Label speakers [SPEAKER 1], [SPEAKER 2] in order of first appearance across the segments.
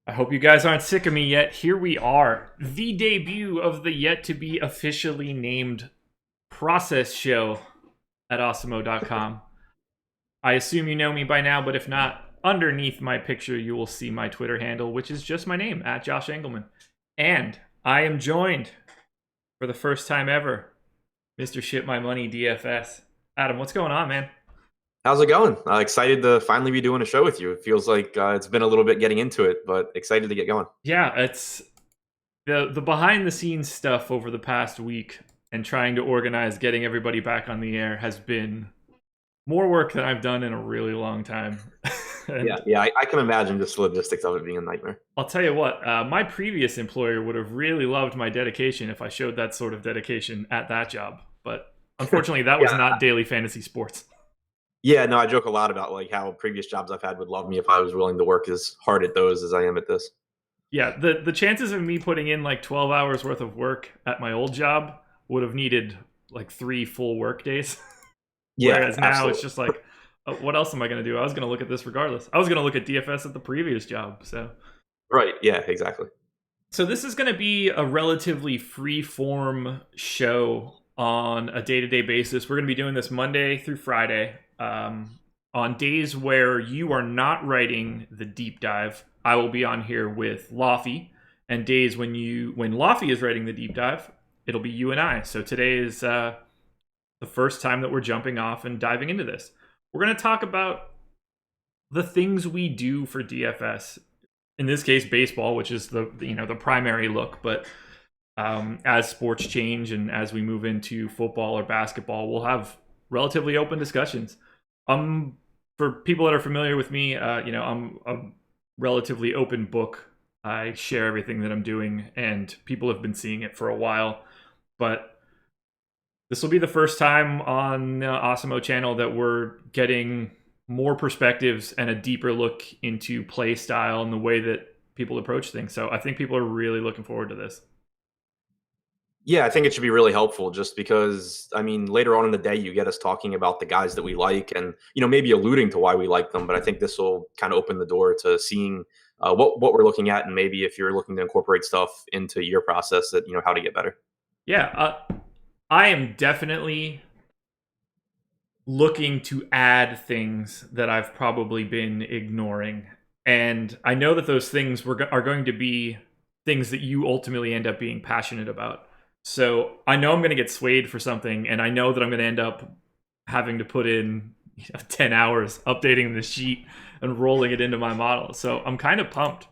[SPEAKER 1] I hope you guys aren't sick of me yet. Here we are, the debut of the yet to be officially named process show at awesemo.com. I assume you know me by now, but if not, underneath my picture, you will see my Twitter handle, which is just my name, at Josh Engelman. And I am joined for the first time ever, Mr. Shit My Money DFS. Adam, what's going on, man?
[SPEAKER 2] How's it going? Excited to finally be doing a show with you. It feels like it's been a little bit getting into it, but excited to get going.
[SPEAKER 1] Yeah, it's the behind the scenes stuff over the past week and trying to organize getting everybody back on the air has been more work than I've done in a really long time. And
[SPEAKER 2] I can imagine just the logistics of it being a nightmare.
[SPEAKER 1] I'll tell you what, my previous employer would have really loved my dedication if I showed that sort of dedication at that job. But unfortunately, that was
[SPEAKER 2] Yeah.
[SPEAKER 1] not daily fantasy sports.
[SPEAKER 2] Yeah, no, I joke a lot about like how previous jobs I've had would love me if I was willing to work as hard at those as I am at this.
[SPEAKER 1] Yeah, the chances of me putting in like 12 hours worth of work at my old job would have needed like 3 full work days.
[SPEAKER 2] Yeah,
[SPEAKER 1] Whereas now it's
[SPEAKER 2] absolutely.
[SPEAKER 1] just like, what else am I going to do? I was going to look at this regardless. I was going to look at DFS at the previous job.
[SPEAKER 2] Right. Yeah, exactly.
[SPEAKER 1] So this is going to be a relatively free form show on a day-to-day basis. We're going to be doing this Monday through Friday. On days where you are not writing the deep dive, I will be on here with Lofty. And days when Lofty is writing the deep dive, it'll be you and I. So today is the first time that we're jumping off and diving into this. We're going to talk about the things we do for DFS. In this case, baseball, which is the primary look. But as sports change and as we move into football or basketball, we'll have relatively open discussions. For people that are familiar with me, I'm a relatively open book. I share everything that I'm doing, and people have been seeing it for a while. But this will be the first time on the Awesemo channel that we're getting more perspectives and a deeper look into play style and the way that people approach things. So I think people are really looking forward to this.
[SPEAKER 2] Yeah, I think it should be really helpful just because, I mean, later on in the day, you get us talking about the guys that we like and, maybe alluding to why we like them. But I think this will kind of open the door to seeing what we're looking at. And maybe if you're looking to incorporate stuff into your process that, how to get better.
[SPEAKER 1] Yeah, I am definitely looking to add things that I've probably been ignoring. And I know that those things are going to be things that you ultimately end up being passionate about. So I know I'm going to get swayed for something, and I know that I'm going to end up having to put in 10 hours updating the sheet and rolling it into my model. So I'm kind of pumped.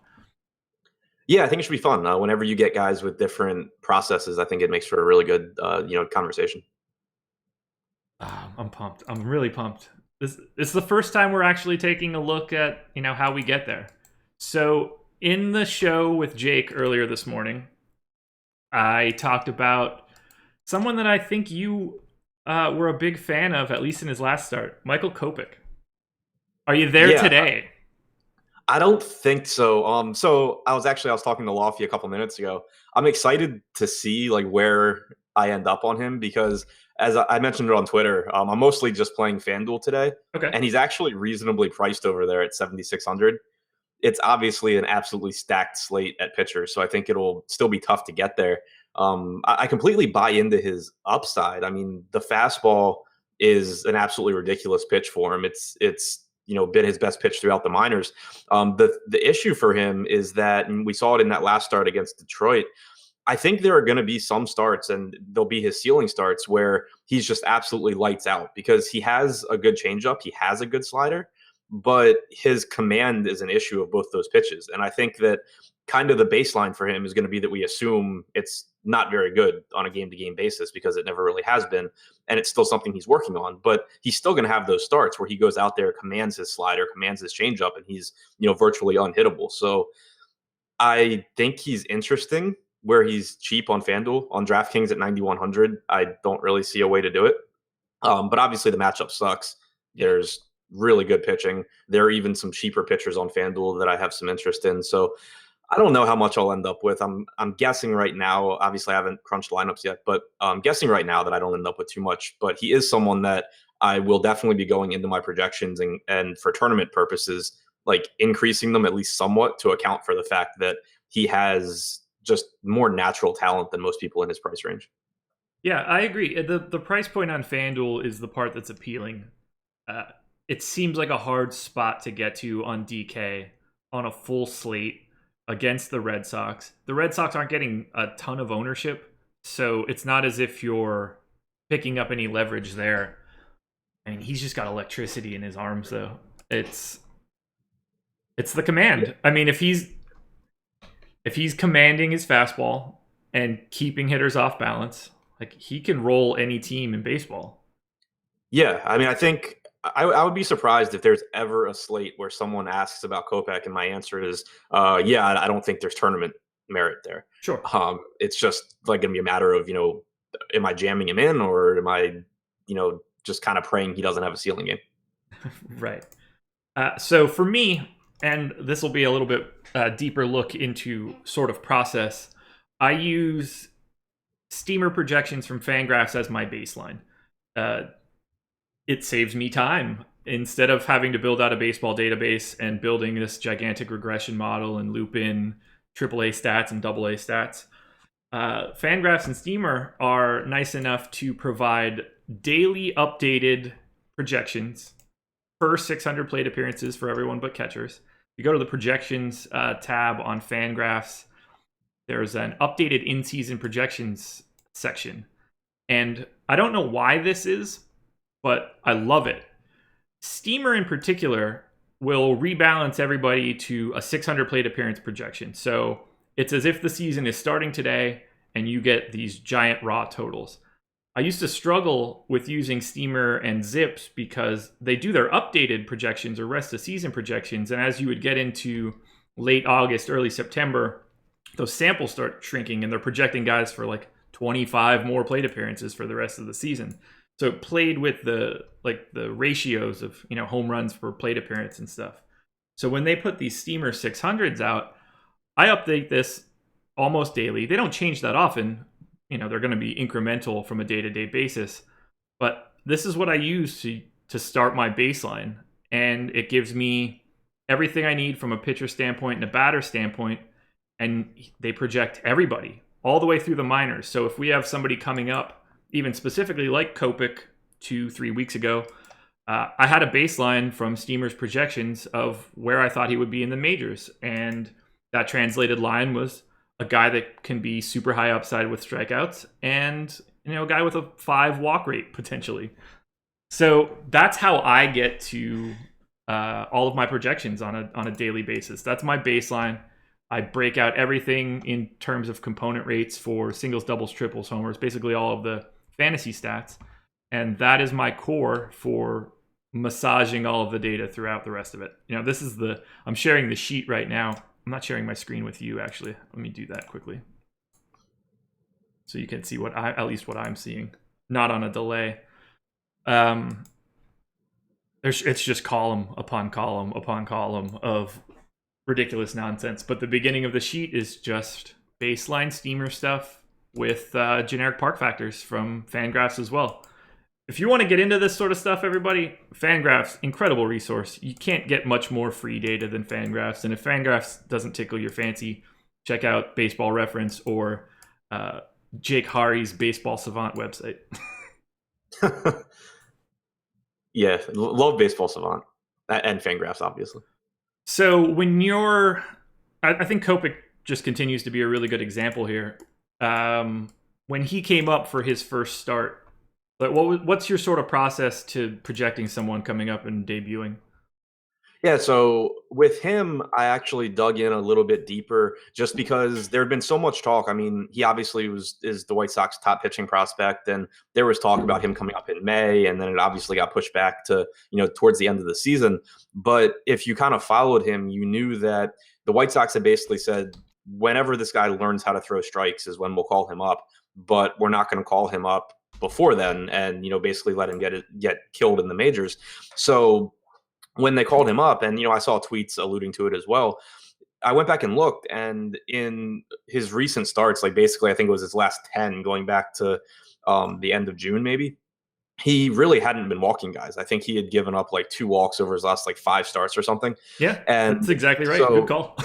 [SPEAKER 2] Yeah, I think it should be fun. Whenever you get guys with different processes, I think it makes for a really good, conversation.
[SPEAKER 1] I'm pumped. I'm really pumped. It's the first time we're actually taking a look at how we get there. So in the show with Jake earlier this morning, I talked about someone that I think you were a big fan of, at least in his last start, Michael Kopech. Are you there
[SPEAKER 2] Yeah,
[SPEAKER 1] today?
[SPEAKER 2] I don't think so. So I was talking to Lofty a couple minutes ago. I'm excited to see like where I end up on him because as I mentioned it on Twitter, I'm mostly just playing FanDuel today,
[SPEAKER 1] Okay.
[SPEAKER 2] and he's actually reasonably priced over there at 7,600. It's obviously an absolutely stacked slate at pitcher, so I think it'll still be tough to get there. I completely buy into his upside. I mean, the fastball is an absolutely ridiculous pitch for him. It's been his best pitch throughout the minors. The issue for him is that, and we saw it in that last start against Detroit. I think there are going to be some starts, and they'll be his ceiling starts where he's just absolutely lights out because he has a good changeup, he has a good slider, but his command is an issue of both those pitches. And I think that kind of the baseline for him is going to be that we assume it's not very good on a game to game basis because it never really has been. And it's still something he's working on, but he's still going to have those starts where he goes out there, commands his slider, commands his changeup, and he's, virtually unhittable. So I think he's interesting where he's cheap on FanDuel. On DraftKings at 9,100, I don't really see a way to do it. But obviously the matchup sucks. There's really good pitching. There are even some cheaper pitchers on FanDuel that I have some interest in. So I don't know how much I'll end up with. I'm guessing right now. Obviously, I haven't crunched lineups yet, but I'm guessing right now that I don't end up with too much. But he is someone that I will definitely be going into my projections and for tournament purposes like increasing them at least somewhat to account for the fact that he has just more natural talent than most people in his price range.
[SPEAKER 1] Yeah, I agree. The price point on FanDuel is the part that's appealing. Uh, it seems like a hard spot to get to on DK on a full slate against the Red Sox. The Red Sox aren't getting a ton of ownership, so it's not as if you're picking up any leverage there. I mean, he's just got electricity in his arms, though. It's the command. I mean, if he's commanding his fastball and keeping hitters off balance, like he can roll any team in baseball.
[SPEAKER 2] Yeah, I mean, I think I would be surprised if there's ever a slate where someone asks about Kopech and my answer is, yeah, I don't think there's tournament merit there.
[SPEAKER 1] Sure.
[SPEAKER 2] It's just like going to be a matter of, am I jamming him in, or am I, just kind of praying he doesn't have a ceiling game?
[SPEAKER 1] Right. So for me, and this will be a little bit deeper look into sort of process, I use steamer projections from Fangraphs as my baseline. It saves me time. Instead of having to build out a baseball database and building this gigantic regression model and loop in AAA stats and AA stats, Fangraphs and Steamer are nice enough to provide daily updated projections per 600 plate appearances for everyone but catchers. You go to the projections tab on Fangraphs, there's an updated in-season projections section. And I don't know why this is, but I love it. Steamer in particular will rebalance everybody to a 600 plate appearance projection. So it's as if the season is starting today and you get these giant raw totals. I used to struggle with using Steamer and Zips because they do their updated projections or rest of season projections. And as you would get into late August, early September, those samples start shrinking and they're projecting guys for like 25 more plate appearances for the rest of the season. So it played with the ratios of, home runs per plate appearance and stuff. So when they put these Steamer 600s out, I update this almost daily. They don't change that often. They're going to be incremental from a day-to-day basis. But this is what I use to start my baseline. And it gives me everything I need from a pitcher standpoint and a batter standpoint. And they project everybody all the way through the minors. So if we have somebody coming up, even specifically like Kopech 2-3 weeks ago, I had a baseline from Steamer's projections of where I thought he would be in the majors. And that translated line was a guy that can be super high upside with strikeouts and, a guy with a 5 walk rate potentially. So that's how I get to all of my projections on a daily basis. That's my baseline. I break out everything in terms of component rates for singles, doubles, triples, homers, basically all of the fantasy stats. And that is my core for massaging all of the data throughout the rest of it. I'm sharing the sheet right now. I'm not sharing my screen with you, actually. Let me do that quickly. So you can see at least what I'm seeing, not on a delay. It's just column upon column upon column of ridiculous nonsense. But the beginning of the sheet is just baseline Steamer stuff with generic park factors from Fangraphs as well. If you want to get into this sort of stuff, everybody, Fangraphs, incredible resource. You can't get much more free data than Fangraphs. And if Fangraphs doesn't tickle your fancy, check out Baseball Reference or Jake Hari's Baseball Savant website.
[SPEAKER 2] Yeah, love Baseball Savant and Fangraphs, obviously.
[SPEAKER 1] So when I think Kopech just continues to be a really good example here. When he came up for his first start, but what's your sort of process to projecting someone coming up and debuting?
[SPEAKER 2] Yeah, so with him, I actually dug in a little bit deeper just because there had been so much talk. I mean, he obviously is the White Sox top pitching prospect, and there was talk about him coming up in May, and then it obviously got pushed back to, towards the end of the season. But if you kind of followed him, you knew that the White Sox had basically said, whenever this guy learns how to throw strikes is when we'll call him up, but we're not going to call him up before then and, basically let him get killed in the majors. So when they called him up, and I saw tweets alluding to it as well, I went back and looked, and in his recent starts, like basically I think it was his last 10 going back to the end of June maybe, he really hadn't been walking guys. I think he had given up like 2 walks over his last like 5 starts or something.
[SPEAKER 1] Yeah, that's
[SPEAKER 2] And
[SPEAKER 1] exactly right. Good
[SPEAKER 2] so
[SPEAKER 1] call.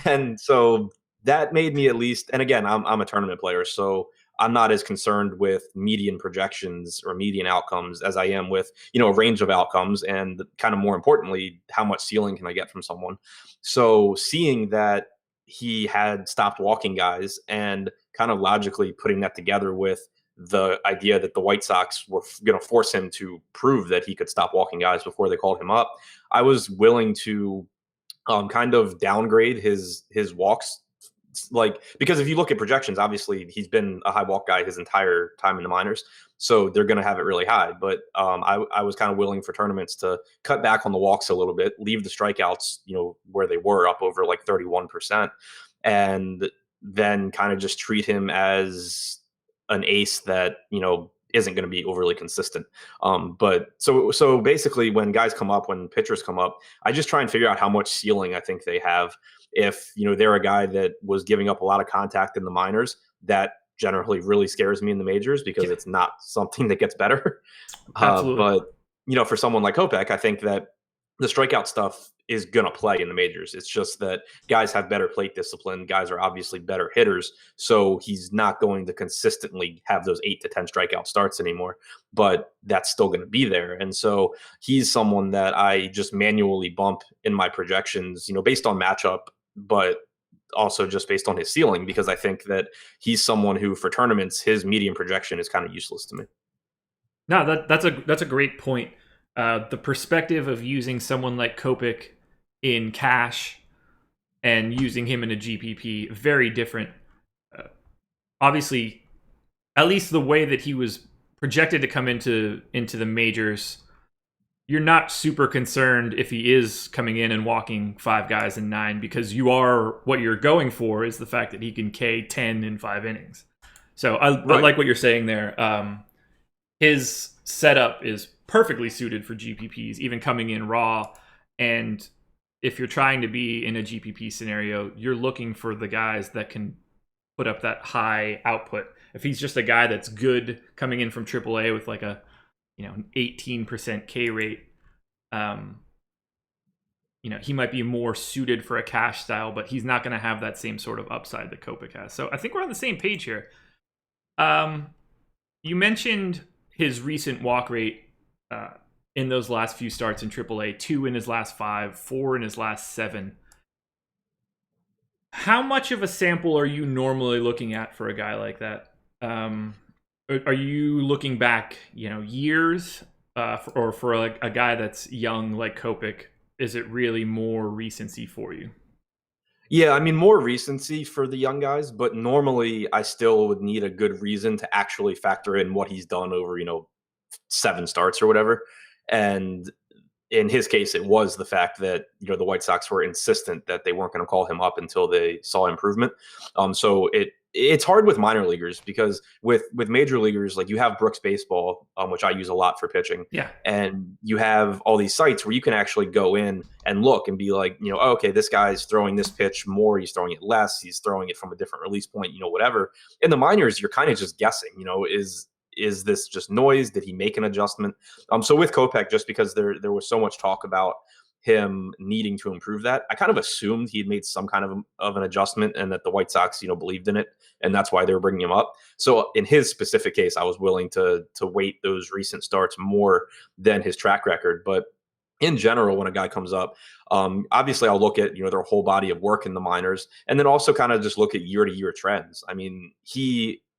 [SPEAKER 2] and so that made me at least, and again, I'm a tournament player, so I'm not as concerned with median projections or median outcomes as I am with, a range of outcomes, and kind of more importantly, how much ceiling can I get from someone. So seeing that he had stopped walking guys and kind of logically putting that together with the idea that the White Sox were going to force him to prove that he could stop walking guys before they called him up, I was willing to kind of downgrade his walks. Like, because if you look at projections, obviously he's been a high walk guy his entire time in the minors, so they're going to have it really high. But I was kind of willing for tournaments to cut back on the walks a little bit, leave the strikeouts, where they were up over like 31%, and then kind of just treat him as an ace that isn't going to be overly consistent. But so basically, when guys come up, when pitchers come up, I just try and figure out how much ceiling I think they have. If they're a guy that was giving up a lot of contact in the minors, that generally really scares me in the majors because
[SPEAKER 1] Yeah,
[SPEAKER 2] it's not something that gets better.
[SPEAKER 1] absolutely.
[SPEAKER 2] But for someone like Kopech, I think that the strikeout stuff is going to play in the majors. It's just that guys have better plate discipline. Guys are obviously better hitters. So he's not going to consistently have those 8 to 10 strikeout starts anymore, but that's still going to be there. And so he's someone that I just manually bump in my projections, based on matchup, but also just based on his ceiling, because I think that he's someone who, for tournaments, his median projection is kind of useless to me.
[SPEAKER 1] No, that's a great point. The perspective of using someone like Kopech in cash and using him in a GPP, very different. Obviously, at least the way that he was projected to come into the majors, you're not super concerned if he is coming in and walking 5 guys in 9, because what you're going for is the fact that he can K 10 in 5 innings. So I like what you're saying there. His setup is perfectly suited for GPPs, even coming in raw. And if you're trying to be in a GPP scenario, you're looking for the guys that can put up that high output. If he's just a guy that's good coming in from AAA with like an 18% K rate, he might be more suited for a cash style, but he's not going to have that same sort of upside that Kopech has. So I think we're on the same page here. You mentioned his recent walk rate in those last few starts in AAA, 2 in his last 5, 4 in his last 7. How much of a sample are you normally looking at for a guy like that? Are you looking back, years, or for a guy that's young like Kopech? Is it really more recency for you?
[SPEAKER 2] Yeah, I mean, more recency for the young guys, but normally I still would need a good reason to actually factor in what he's done over, 7 starts or whatever. And in his case, it was the fact that the White Sox were insistent that they weren't going to call him up until they saw improvement. So it's hard with minor leaguers, because with major leaguers, like, you have Brooks Baseball, which I use a lot for pitching,
[SPEAKER 1] Yeah.
[SPEAKER 2] and you have all these sites where you can actually go in and look and be like, oh, okay, this guy's throwing this pitch more, he's throwing it less, he's throwing it from a different release point, whatever. In the minors, you're kind of just guessing. Is this just noise? Did he make an adjustment? So with Kopech, just because there was so much talk about him needing to improve that, I kind of assumed he had made some kind of an adjustment, and that the White Sox, believed in it, and that's why they were bringing him up. So in his specific case, I was willing to weight those recent starts more than his track record. But in general, when a guy comes up, obviously I'll look at their whole body of work in the minors, and then also kind of just look at year-to-year trends. I mean,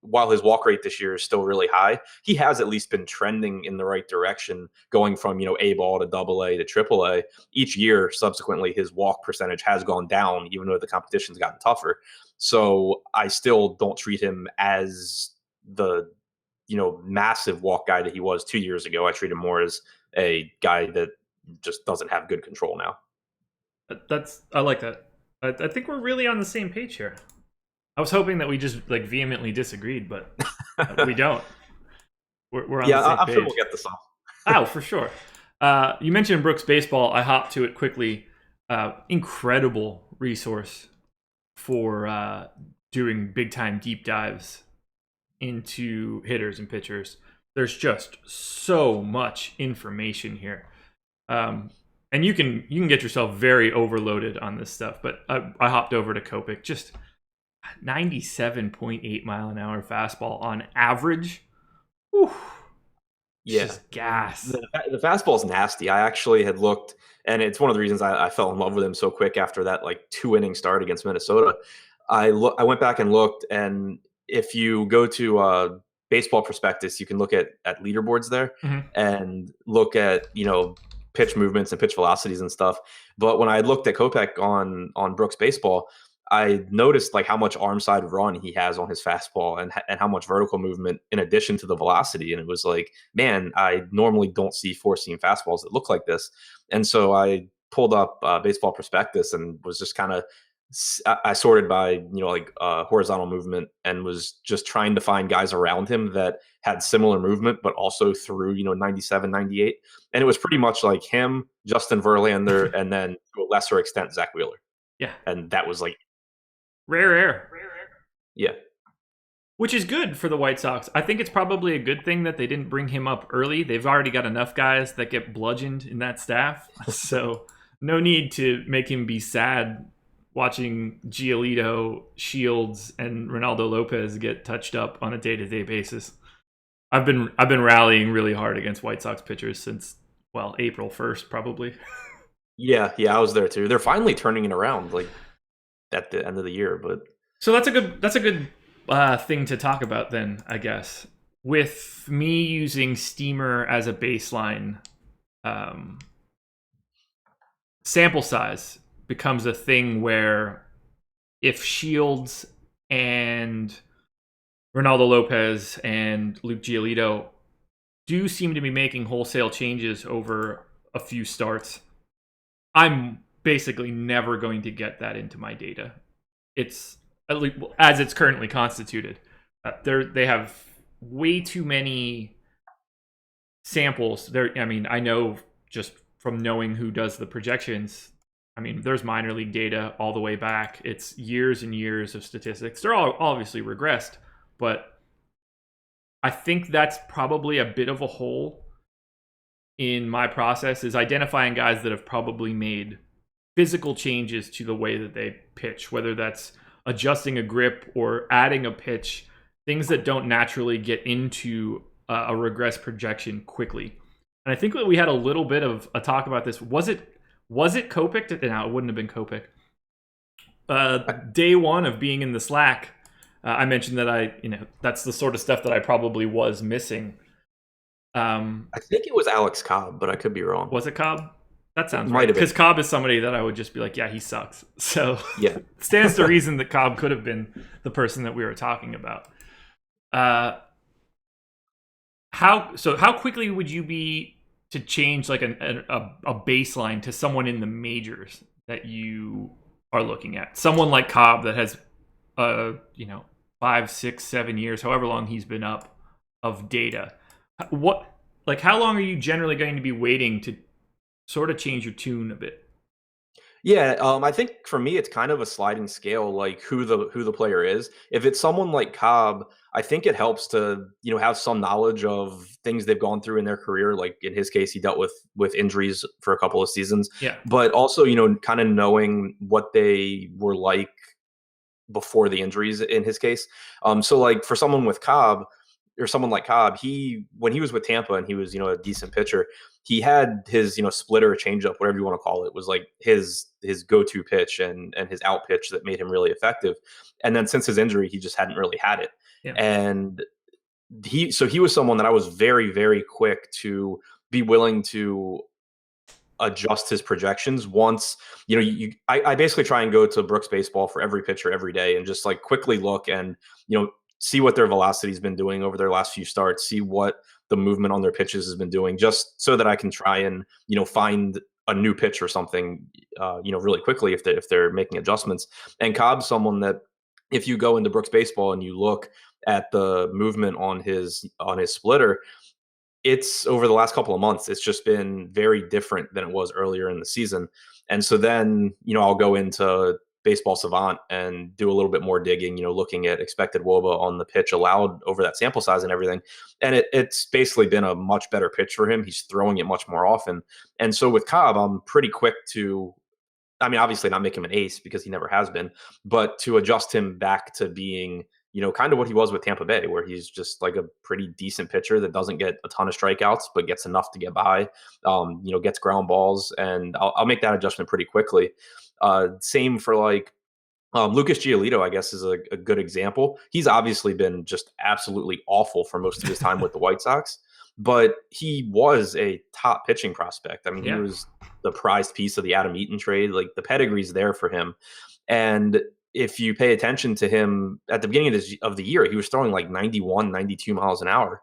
[SPEAKER 2] while his walk rate this year is still really high, he has at least been trending in the right direction, going from A ball to AA to AAA. Each year subsequently, his walk percentage has gone down, even though the competition's gotten tougher. So I still don't treat him as the massive walk guy that he was 2 years ago. I treat him more as a guy that just doesn't have good control now.
[SPEAKER 1] I like that. I think we're really on the same page here. I was hoping that we just vehemently disagreed, but we don't. We're on the same
[SPEAKER 2] I'm
[SPEAKER 1] page.
[SPEAKER 2] sure we'll get this off.
[SPEAKER 1] Oh, for sure. You mentioned Brooks Baseball. I hopped to it quickly. Incredible resource for doing big time deep dives into hitters and pitchers. There's just so much information here. And you can get yourself very overloaded on this stuff. But I hopped over to Copic. Just 97.8 mile an hour fastball on average. Whew, it's
[SPEAKER 2] Yeah,
[SPEAKER 1] just gas.
[SPEAKER 2] the fastball's nasty. I actually had looked, and it's one of the reasons I fell in love with him so quick after that like 2 inning start against Minnesota. I went back and looked, and if you go to Baseball Prospectus, you can look at leaderboards there
[SPEAKER 1] Mhm.
[SPEAKER 2] and look at pitch movements and pitch velocities and stuff. But when I looked at Kopech on Brooks Baseball, I noticed like how much arm side run he has on his fastball and how much vertical movement in addition to the velocity. And it was like, man, I normally don't see four seam fastballs that look like this. And so I pulled up Baseball Prospectus and was just kind of I sorted by like horizontal movement and was just trying to find guys around him that had similar movement but also threw 97, 98. And it was pretty much like him, Justin Verlander, and then to a lesser extent Zach Wheeler.
[SPEAKER 1] Yeah,
[SPEAKER 2] And that was like,
[SPEAKER 1] rare air.
[SPEAKER 2] yeah.
[SPEAKER 1] Which is good for the White Sox. I think it's probably a good thing that they didn't bring him up early. They've already got enough guys that get bludgeoned in that staff. So no need to make him be sad watching Giolito, Shields, and Ronaldo Lopez get touched up on a day-to-day basis. I've been rallying really hard against White Sox pitchers since, well, April 1st probably.
[SPEAKER 2] Yeah, I was there too. They're finally turning it around like at the end of the year, but
[SPEAKER 1] So that's a good thing to talk about then, I guess. With me using Steamer as a baseline, um, sample size becomes a thing where if Shields and Ronaldo Lopez and Luke Giolito do seem to be making wholesale changes over a few starts, I'm basically never going to get that into my data. It's at least as it's currently constituted. They have way too many samples. I mean, I know just from knowing who does the projections. I mean, there's minor league data all the way back. It's years and years of statistics. They're all obviously regressed, but I think that's probably a bit of a hole in my process, is identifying guys that have probably made physical changes to the way that they pitch, whether that's adjusting a grip or adding a pitch, things that don't naturally get into a regress projection quickly. And I think that we had a little bit of a talk about this. Was it Kopech? No, it wouldn't have been Kopech. Day one of being in the Slack, I mentioned that that's the sort of stuff that I probably was missing.
[SPEAKER 2] I think it was Alex Cobb, but I could be wrong.
[SPEAKER 1] Was it Cobb? That sounds
[SPEAKER 2] Might
[SPEAKER 1] right.
[SPEAKER 2] have been.
[SPEAKER 1] Because Cobb is somebody that I would just be like, yeah, he sucks. So
[SPEAKER 2] Yeah.
[SPEAKER 1] it stands to reason that Cobb could have been the person that we were talking about. How quickly would you be to change like a baseline to someone in the majors that you are looking at? Someone like Cobb that has 5, 6, 7 years, however long he's been up, of data. How long are you generally going to be waiting to sort of change your tune a bit?
[SPEAKER 2] Yeah, I think for me it's kind of a sliding scale, like who the player is. If it's someone like Cobb, I think it helps to have some knowledge of things they've gone through in their career. Like in his case, he dealt with injuries for a couple of seasons,
[SPEAKER 1] Yeah.
[SPEAKER 2] but also kind of knowing what they were like before the injuries in his case. So like for someone with Cobb or someone like Cobb, when he was with Tampa and he was a decent pitcher, he had his splitter, changeup, whatever you want to call it, was like his go-to pitch and his out pitch that made him really effective. And then since his injury, he just hadn't really had it.
[SPEAKER 1] Yeah.
[SPEAKER 2] And he was someone that I was very, very quick to be willing to adjust his projections once I basically try and go to Brooks Baseball for every pitcher every day and just like quickly look and see what their velocity's been doing over their last few starts, see what the movement on their pitches has been doing, just so that I can try and find a new pitch or something really quickly if they're making adjustments. And Cobb's someone that if you go into Brooks Baseball and you look at the movement on his splitter, it's over the last couple of months, it's just been very different than it was earlier in the season. And so then, I'll go into baseball savant and do a little bit more digging, looking at expected WOBA on the pitch allowed over that sample size and everything. And it's basically been a much better pitch for him. He's throwing it much more often. And so with Cobb, I'm pretty quick to, I mean, obviously not make him an ace because he never has been, but to adjust him back to being, kind of what he was with Tampa Bay, where he's just like a pretty decent pitcher that doesn't get a ton of strikeouts, but gets enough to get by, gets ground balls. And I'll make that adjustment pretty quickly. Same for like Lucas Giolito, I guess, is a good example. He's obviously been just absolutely awful for most of his time with the White Sox, but he was a top pitching prospect. I mean, he was the prized piece of the Adam Eaton trade. Like, the pedigree's there for him. And if you pay attention to him at the beginning of the year, he was throwing like 91, 92 miles an hour.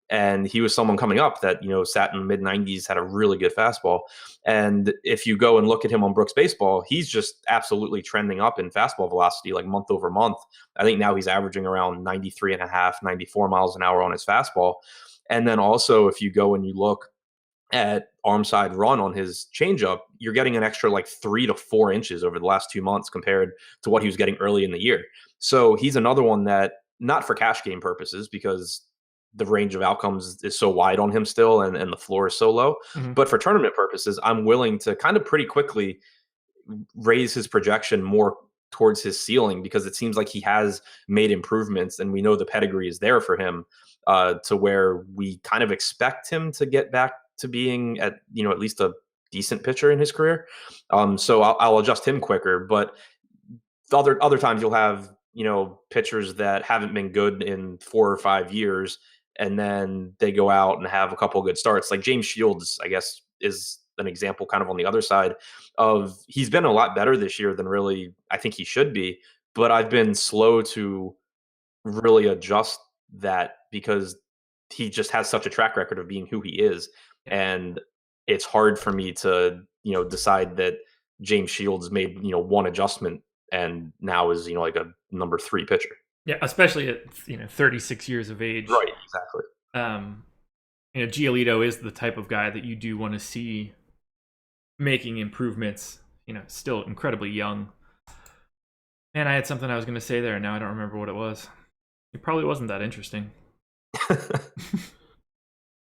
[SPEAKER 2] And he was someone coming up that, sat in the mid 90s, had a really good fastball. And if you go and look at him on Brooks Baseball, he's just absolutely trending up in fastball velocity, like month over month. I think now he's averaging around 93 and a half, 94 miles an hour on his fastball. And then also, if you go and you look at arm side run on his changeup, you're getting an extra like 3 to 4 inches over the last 2 months compared to what he was getting early in the year. So he's another one that, not for cash game purposes, because the range of outcomes is so wide on him still, and the floor is so low. Mm-hmm. But for tournament purposes, I'm willing to kind of pretty quickly raise his projection more towards his ceiling, because it seems like he has made improvements, and we know the pedigree is there for him, to where we kind of expect him to get back to being at least a decent pitcher in his career. So I'll adjust him quicker. But other times you'll have pitchers that haven't been good in 4 or 5 years, and then they go out and have a couple of good starts. Like James Shields, I guess, is an example kind of on the other side of, he's been a lot better this year than really I think he should be, but I've been slow to really adjust that because he just has such a track record of being who he is. And it's hard for me to, decide that James Shields made, one adjustment and now is, like a number 3 pitcher.
[SPEAKER 1] Yeah, especially at 36 years of age.
[SPEAKER 2] Right, exactly.
[SPEAKER 1] Giolito is the type of guy that you do want to see making improvements. Still incredibly young. Man, I had something I was going to say there, and now I don't remember what it was. It probably wasn't that interesting.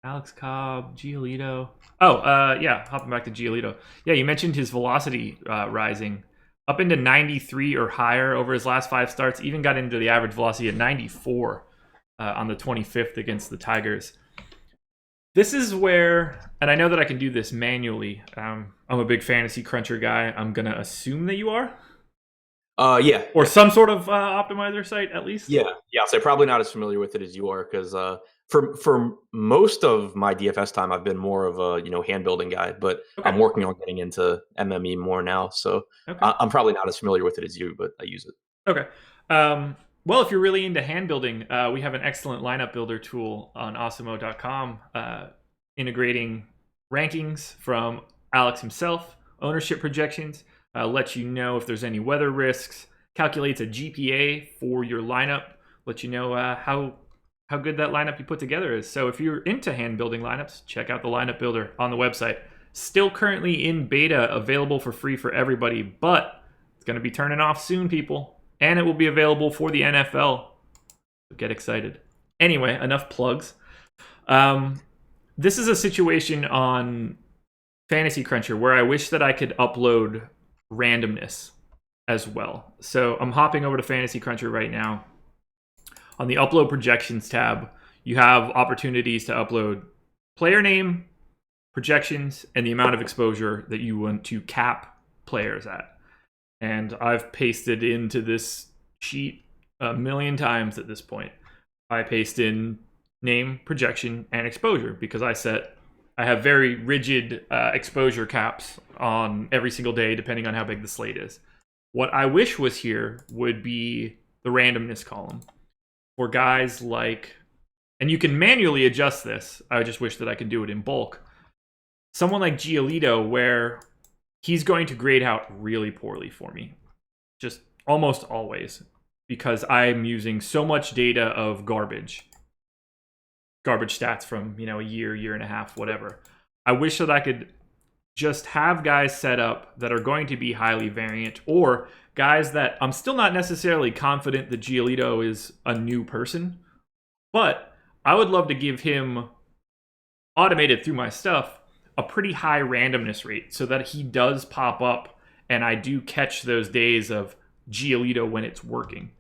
[SPEAKER 1] Alex Cobb, Giolito. Hopping back to Giolito. Yeah, you mentioned his velocity rising up into 93 or higher over his last 5 starts. Even got into the average velocity at 94 on the 25th against the Tigers. This is where, and I know that I can do this manually. I'm a big fantasy cruncher guy. I'm going to assume that you are.
[SPEAKER 2] Yeah.
[SPEAKER 1] Or some sort of optimizer site, at least.
[SPEAKER 2] Yeah. So probably not as familiar with it as you are, because for most of my DFS time, I've been more of a hand building guy, but okay. I'm working on getting into MME more now, so okay. I'm probably not as familiar with it as you, but I use it.
[SPEAKER 1] Okay. Well, if you're really into hand building, we have an excellent lineup builder tool on awesemo.com, integrating rankings from Alex himself, ownership projections, lets you know if there's any weather risks, calculates a GPA for your lineup, lets you know how good that lineup you put together is. So if you're into hand building lineups, check out the lineup builder on the website. Still currently in beta, available for free for everybody, but it's going to be turning off soon, people. And it will be available for the NFL. So get excited. Anyway, enough plugs. This is a situation on Fantasy Cruncher where I wish that I could upload randomness as well. So I'm hopping over to Fantasy Cruncher right now. On the Upload Projections tab, you have opportunities to upload player name, projections, and the amount of exposure that you want to cap players at. And I've pasted into this sheet a million times at this point. I paste in name, projection, and exposure because I have very rigid exposure caps on every single day depending on how big the slate is. What I wish was here would be the randomness column for guys like, and you can manually adjust this. I just wish that I could do it in bulk. Someone like Giolito, where he's going to grade out really poorly for me. Just almost always. Because I'm using so much data of garbage stats from, a year and a half, whatever. I wish that I could just have guys set up that are going to be highly variant, or guys that I'm still not necessarily confident that Giolito is a new person, but I would love to give him, automated through my stuff, a pretty high randomness rate so that he does pop up and I do catch those days of Giolito when it's working.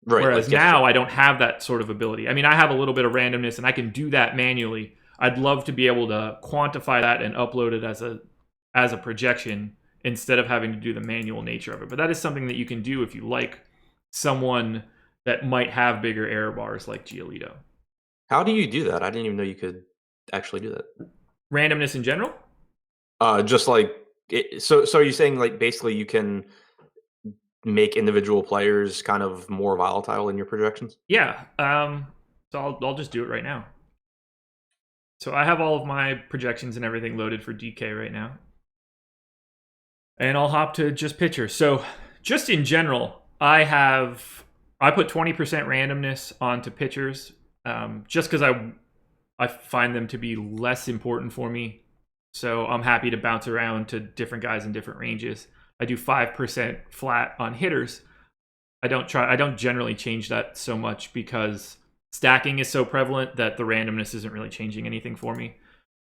[SPEAKER 2] Right.
[SPEAKER 1] Whereas now I don't have that sort of ability. I mean, I have a little bit of randomness and I can do that manually. I'd love to be able to quantify that and upload it as a projection instead of having to do the manual nature of it. But that is something that you can do if you like someone that might have bigger error bars like Giolito.
[SPEAKER 2] How do you do that? I didn't even know you could actually do that.
[SPEAKER 1] Randomness in general?
[SPEAKER 2] Just like so are you saying like basically you can make individual players kind of more volatile in your projections?
[SPEAKER 1] Yeah. So I'll just do it right now. So I have all of my projections and everything loaded for DK right now. And I'll hop to just pitcher. So just in general, I put 20% randomness onto pitchers, just because I find them to be less important for me. So I'm happy to bounce around to different guys in different ranges. I do 5% flat on hitters. I don't generally change that so much because stacking is so prevalent that the randomness isn't really changing anything for me.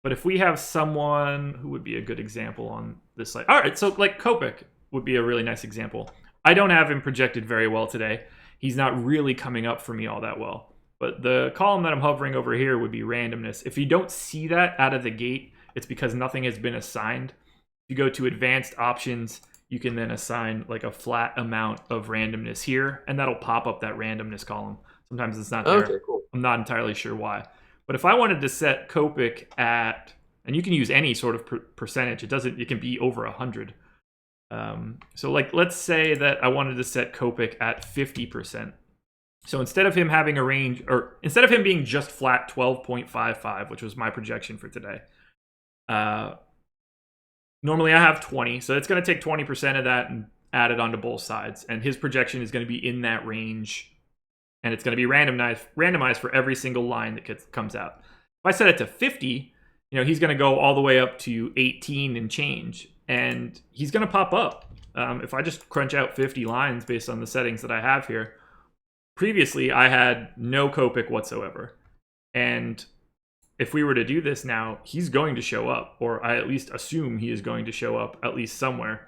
[SPEAKER 1] But if we have someone who would be a good example on this slide. All right, so like Kopech would be a really nice example. I don't have him projected very well today. He's not really coming up for me all that well. But the column that I'm hovering over here would be randomness. If you don't see that out of the gate, it's because nothing has been assigned. If you go to advanced options, you can then assign like a flat amount of randomness here, and that'll pop up that randomness column. Sometimes it's not there.
[SPEAKER 2] Okay, cool.
[SPEAKER 1] I'm not entirely sure why. But if I wanted to set Kopech at, and you can use any sort of percentage, it can be over 100. So like, let's say that I wanted to set Kopech at 50%. So instead of him having a range, or instead of him being just flat 12.55, which was my projection for today, normally I have 20. So it's going to take 20% of that and add it onto both sides. And his projection is going to be in that range. And it's going to be randomized for every single line that comes out. If I set it to 50, he's going to go all the way up to 18 and change. And he's going to pop up. If I just crunch out 50 lines based on the settings that I have here, previously I had no Kopech whatsoever. And if we were to do this now, he's going to show up, or I at least assume he is going to show up at least somewhere.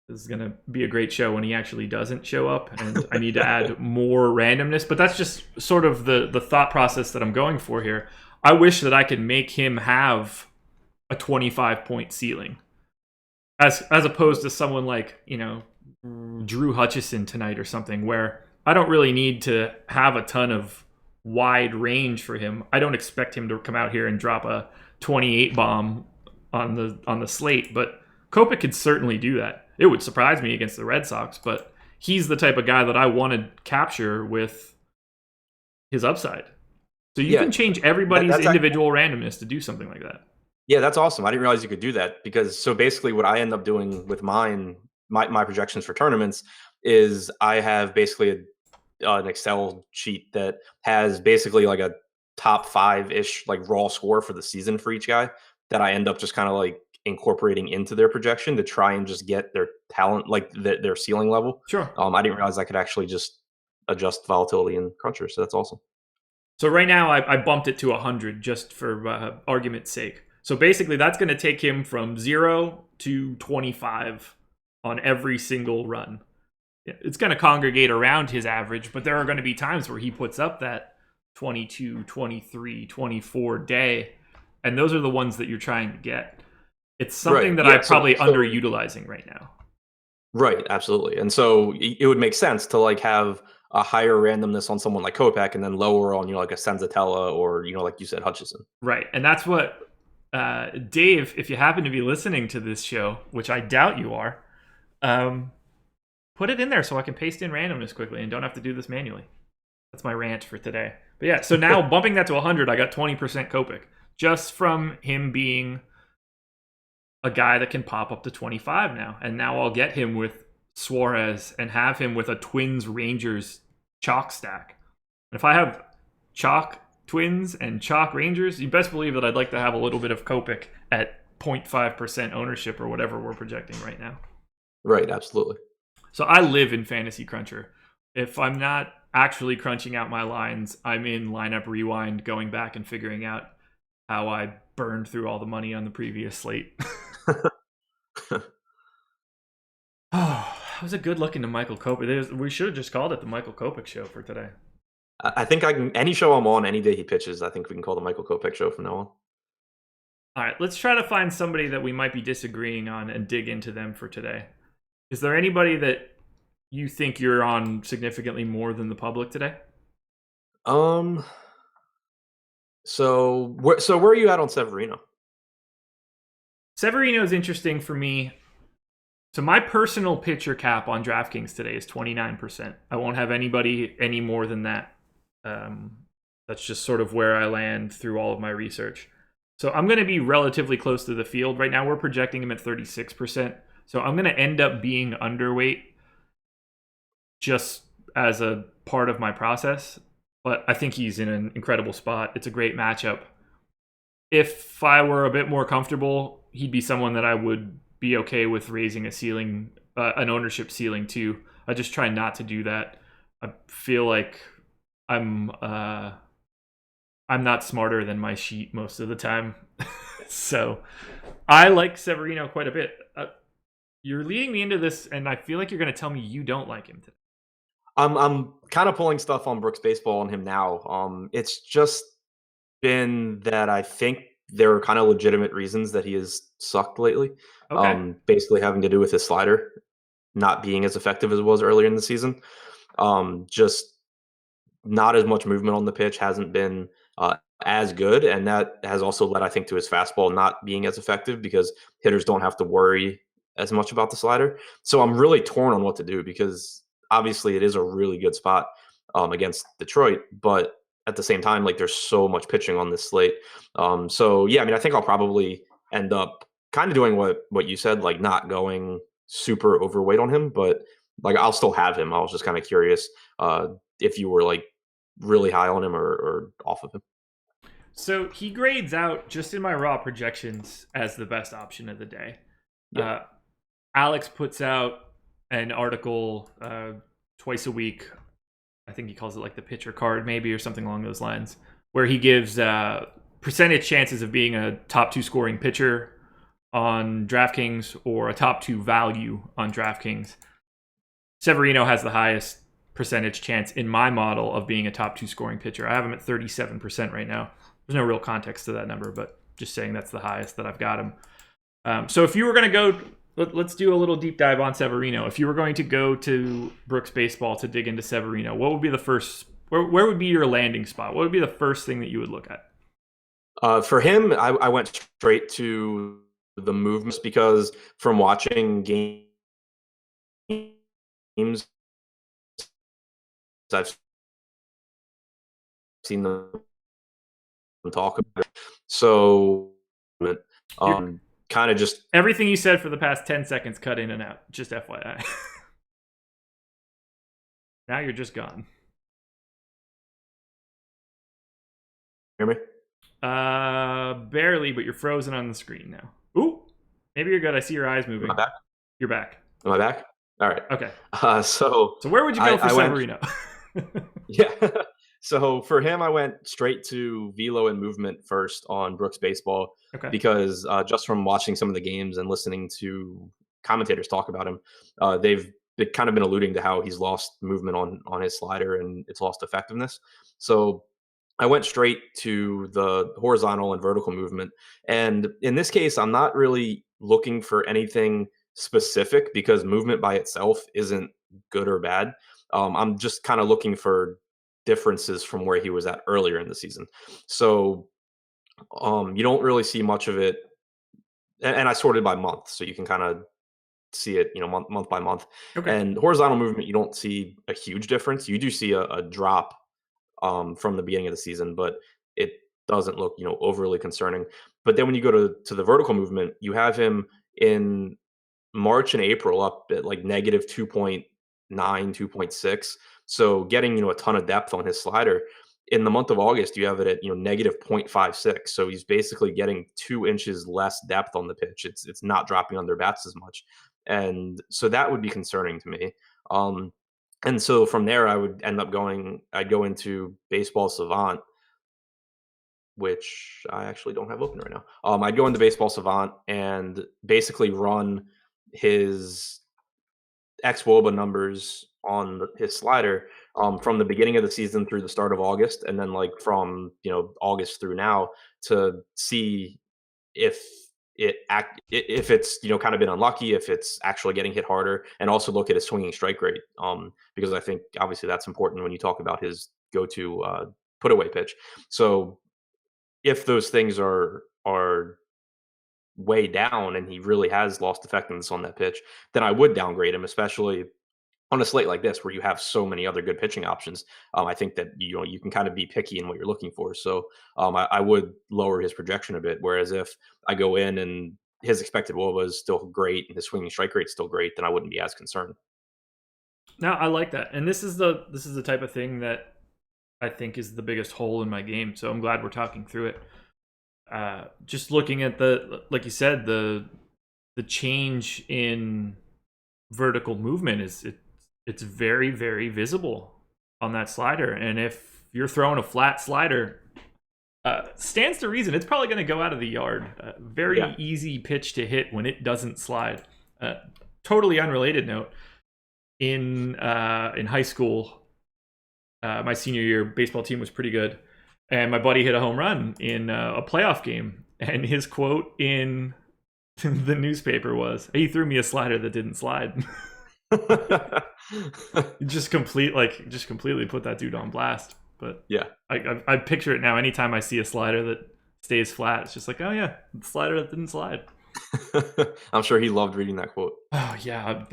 [SPEAKER 1] This is going to be a great show when he actually doesn't show up, and I need to add more randomness. But that's just sort of the thought process that I'm going for here. I wish that I could make him have a 25-point ceiling, as opposed to someone like, Drew Hutchison tonight or something, where I don't really need to have a ton of wide range for him. I don't expect him to come out here and drop a 28 bomb on the slate, but Kopech could certainly do that. It would surprise me against the Red Sox, but he's the type of guy that I want to capture with his upside. So you can change everybody's individual randomness to do something like that. Yeah,
[SPEAKER 2] that's awesome. I didn't realize you could do that, because so basically what I end up doing with my projections for tournaments is I have basically an Excel sheet that has basically like a top 5-ish like raw score for the season for each guy that I end up just kind of like incorporating into their projection to try and just get their talent, like their ceiling level.
[SPEAKER 1] Sure.
[SPEAKER 2] I didn't realize I could actually just adjust volatility in Cruncher, so that's awesome.
[SPEAKER 1] So right now I bumped it to 100 just for argument's sake. So basically that's going to take him from 0 to 25 on every single run. It's going to congregate around his average, but there are going to be times where he puts up that 22, 23, 24 day, and those are the ones that you're trying to get. It's something that I'm probably underutilizing right now.
[SPEAKER 2] Right, absolutely. And so it would make sense to like have a higher randomness on someone like Kopech and then lower on, like a Senzatella or, like you said, Hutchison.
[SPEAKER 1] Right. And that's what, Dave, if you happen to be listening to this show, which I doubt you are, put it in there so I can paste in randomness quickly and don't have to do this manually. That's my rant for today. But yeah, so now bumping that to 100, I got 20% Kopech just from him being a guy that can pop up to 25 now. And now I'll get him with Suarez and have him with a Twins Rangers chalk stack. And if I have chalk Twins and chalk Rangers, you best believe that I'd like to have a little bit of Kopech at 0.5% ownership or whatever we're projecting right now.
[SPEAKER 2] Right, absolutely.
[SPEAKER 1] So I live in Fantasy Cruncher. If I'm not actually crunching out my lines, I'm in Lineup Rewind, going back and figuring out how I burned through all the money on the previous slate. Oh, that was a good look into Michael Kopech. We should have just called it the Michael Kopech show for today.
[SPEAKER 2] I think I can, any show I'm on, any day he pitches, I think we can call the Michael Kopech show from now on.
[SPEAKER 1] All right, let's try to find somebody that we might be disagreeing on and dig into them for today. Is there anybody that you think you're on significantly more than the public today?
[SPEAKER 2] So where are you at on Severino?
[SPEAKER 1] Severino is interesting for me. So my personal pitcher cap on DraftKings today is 29%. I won't have anybody any more than that. That's just sort of where I land through all of my research. So I'm going to be relatively close to the field. Right now we're projecting him at 36%. So I'm going to end up being underweight just as a part of my process. But I think he's in an incredible spot. It's a great matchup. If I were a bit more comfortable, he'd be someone that I would be okay with raising a ceiling, an ownership ceiling too. I just try not to do that. I feel like I'm not smarter than my sheet most of the time. So I like Severino quite a bit. You're leading me into this, and I feel like you're going to tell me you don't like him today.
[SPEAKER 2] I'm kind of pulling stuff on Brooks Baseball on him now. It's just been that I think there are kind of legitimate reasons that he has sucked lately.
[SPEAKER 1] Okay.
[SPEAKER 2] Basically having to do with his slider not being as effective as it was earlier in the season. Just not as much movement on the pitch, hasn't been as good, and that has also led, I think, to his fastball not being as effective because hitters don't have to worry as much about the slider. So I'm really torn on what to do because obviously it is a really good spot against Detroit, but at the same time, like there's so much pitching on this slate. So yeah, I mean, I think I'll probably end up kind of doing what you said, like not going super overweight on him, but like I'll still have him. I was just kind of curious if you were like really high on him or off of him.
[SPEAKER 1] So he grades out just in my raw projections as the best option of the day.
[SPEAKER 2] Yeah.
[SPEAKER 1] Alex puts out an article twice a week. I think he calls it like the pitcher card, maybe, or something along those lines, where he gives percentage chances of being a top 2 scoring pitcher on DraftKings or a top 2 value on DraftKings. Severino has the highest percentage chance in my model of being a top 2 scoring pitcher. I have him at 37% right now. There's no real context to that number, but just saying that's the highest that I've got him. So if you were going to go, let's do a little deep dive on Severino. If you were going to go to Brooks Baseball to dig into Severino, what would be the first, where would be your landing spot? What would be the first thing that you would look at?
[SPEAKER 2] For him, I went straight to the movements because from watching games, I've seen them talk about it. So kind of just
[SPEAKER 1] everything you said for the past 10 seconds cut in and out, just FYI. Now you're just gone.
[SPEAKER 2] Hear me?
[SPEAKER 1] Barely, but you're frozen on the screen now. Ooh, maybe you're good. I see your eyes moving.
[SPEAKER 2] Am I back?
[SPEAKER 1] You're back.
[SPEAKER 2] Am I back? All right.
[SPEAKER 1] Okay.
[SPEAKER 2] So
[SPEAKER 1] where would you go for Severino?
[SPEAKER 2] Yeah. So for him, I went straight to velo and movement first on Brooks Baseball because just from watching some of the games and listening to commentators talk about him, they've kind of been alluding to how he's lost movement on his slider and it's lost effectiveness. So I went straight to the horizontal and vertical movement. And in this case, I'm not really looking for anything specific because movement by itself isn't good or bad. I'm just kind of looking for differences from where he was at earlier in the season. So you don't really see much of it. And I sorted by month, so you can kind of see it, month by month. And horizontal movement, you don't see a huge difference. You do see a drop from the beginning of the season, but it doesn't look, overly concerning. But then when you go to the vertical movement, you have him in March and April up at like negative 2.9, 2.6. So getting, a ton of depth on his slider In the month of August, you have it at negative 0.56. So he's basically getting 2 inches less depth on the pitch. It's not dropping under bats as much, and so that would be concerning to me. Um, and so from there, I would end up going. I'd go into Baseball Savant, which I actually don't have open right now. I'd go into Baseball Savant and basically run his xwOBA numbers on his slider from the beginning of the season through the start of August, and then like from August through now to see if if it's kind of been unlucky, if it's actually getting hit harder, and also look at his swinging strike rate because I think obviously that's important when you talk about his go-to put away pitch. So if those things are way down and he really has lost effectiveness on that pitch, then I would downgrade him, especially on a slate like this where you have so many other good pitching options. I think that you can kind of be picky in what you're looking for. So I would lower his projection a bit. Whereas if I go in and his expected WOBA is still great and his swinging strike rate is still great, then I wouldn't be as concerned.
[SPEAKER 1] No, I like that, and this is the type of thing that I think is the biggest hole in my game. So I'm glad we're talking through it. Just looking at like you said, the change in vertical movement it's very, very visible on that slider. And if you're throwing a flat slider, stands to reason it's probably going to go out of the yard. Very easy pitch to hit when it doesn't slide. Totally unrelated note. In high school, my senior year, baseball team was pretty good. And my buddy hit a home run in a playoff game. And his quote in the newspaper was, "He threw me a slider that didn't slide." just completely put that dude on blast. But
[SPEAKER 2] yeah,
[SPEAKER 1] I picture it now. Anytime I see a slider that stays flat, it's just like, oh yeah, the slider that didn't slide.
[SPEAKER 2] I'm sure he loved reading that quote.
[SPEAKER 1] Oh yeah,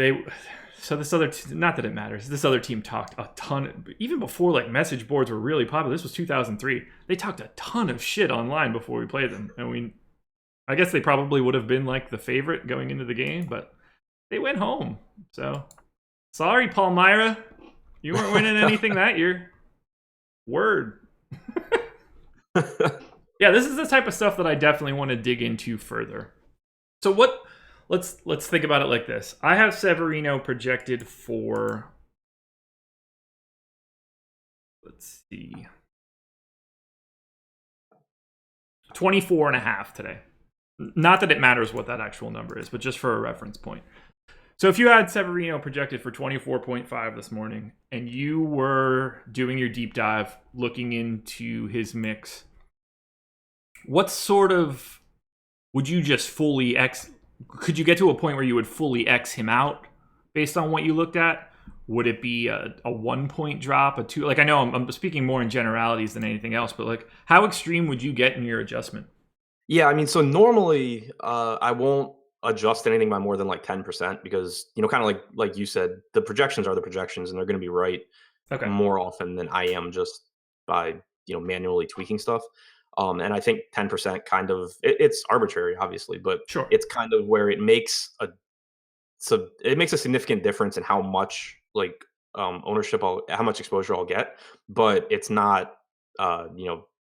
[SPEAKER 1] so this other not that it matters. This other team talked a ton, even before like message boards were really popular. This was 2003. They talked a ton of shit online before we played them, and I guess they probably would have been like the favorite going into the game, but they went home. So, sorry, Palmyra. You weren't winning anything that year. Word. Yeah, this is the type of stuff that I definitely want to dig into further. So let's think about it like this. I have Severino projected for, let's see, 24.5 today. Not that it matters what that actual number is, but just for a reference point. So if you had Severino projected for 24.5 this morning, and you were doing your deep dive, looking into his mix, what sort of, would you just fully could you get to a point where you would fully X him out based on what you looked at? Would it be a 1 point drop, a 2? Like, I know I'm speaking more in generalities than anything else, but like, how extreme would you get in your adjustment?
[SPEAKER 2] Yeah, I mean, so normally I won't adjust anything by more than like 10% because kind of like you said, the projections are the projections and they're going to be right more often than I am just by manually tweaking stuff. And I think 10% kind of it's arbitrary, obviously, but
[SPEAKER 1] sure,
[SPEAKER 2] it's kind of where it makes a significant difference in how much like ownership how much exposure I'll get, but it's not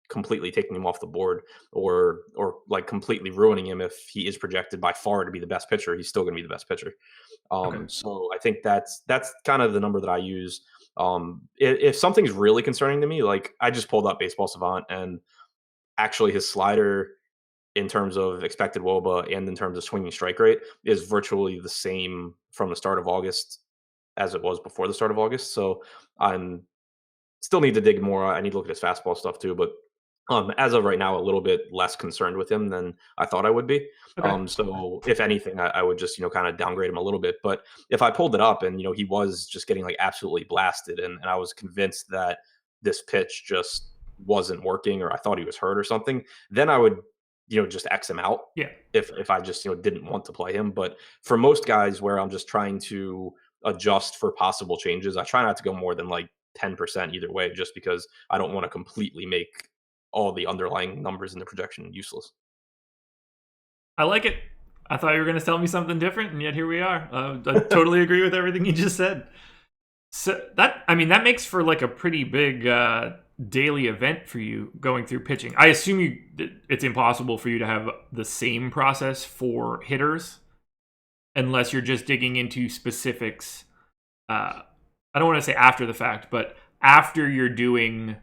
[SPEAKER 2] completely taking him off the board or like completely ruining him. If he is projected by far to be the best pitcher, he's still going to be the best pitcher. So I think that's kind of the number that I use. If something's really concerning to me, like I just pulled up Baseball Savant, and actually his slider in terms of expected WOBA and in terms of swinging strike rate is virtually the same from the start of August as it was before the start of August. So I'm still need to dig more. I need to look at his fastball stuff too, but as of right now, a little bit less concerned with him than I thought I would be. So if anything, I would just, kind of downgrade him a little bit. But if I pulled it up and, he was just getting like absolutely blasted and I was convinced that this pitch just wasn't working or I thought he was hurt or something, then I would, just X him out.
[SPEAKER 1] Yeah.
[SPEAKER 2] If I just, didn't want to play him. But for most guys where I'm just trying to adjust for possible changes, I try not to go more than like 10% either way, just because I don't want to completely make all the underlying numbers in the projection useless.
[SPEAKER 1] I like it. I thought you were going to tell me something different, and yet here we are. I totally agree with everything you just said. So that makes for like a pretty big daily event for you going through pitching. I assume it's impossible for you to have the same process for hitters unless you're just digging into specifics. I don't want to say after the fact, but after you're doing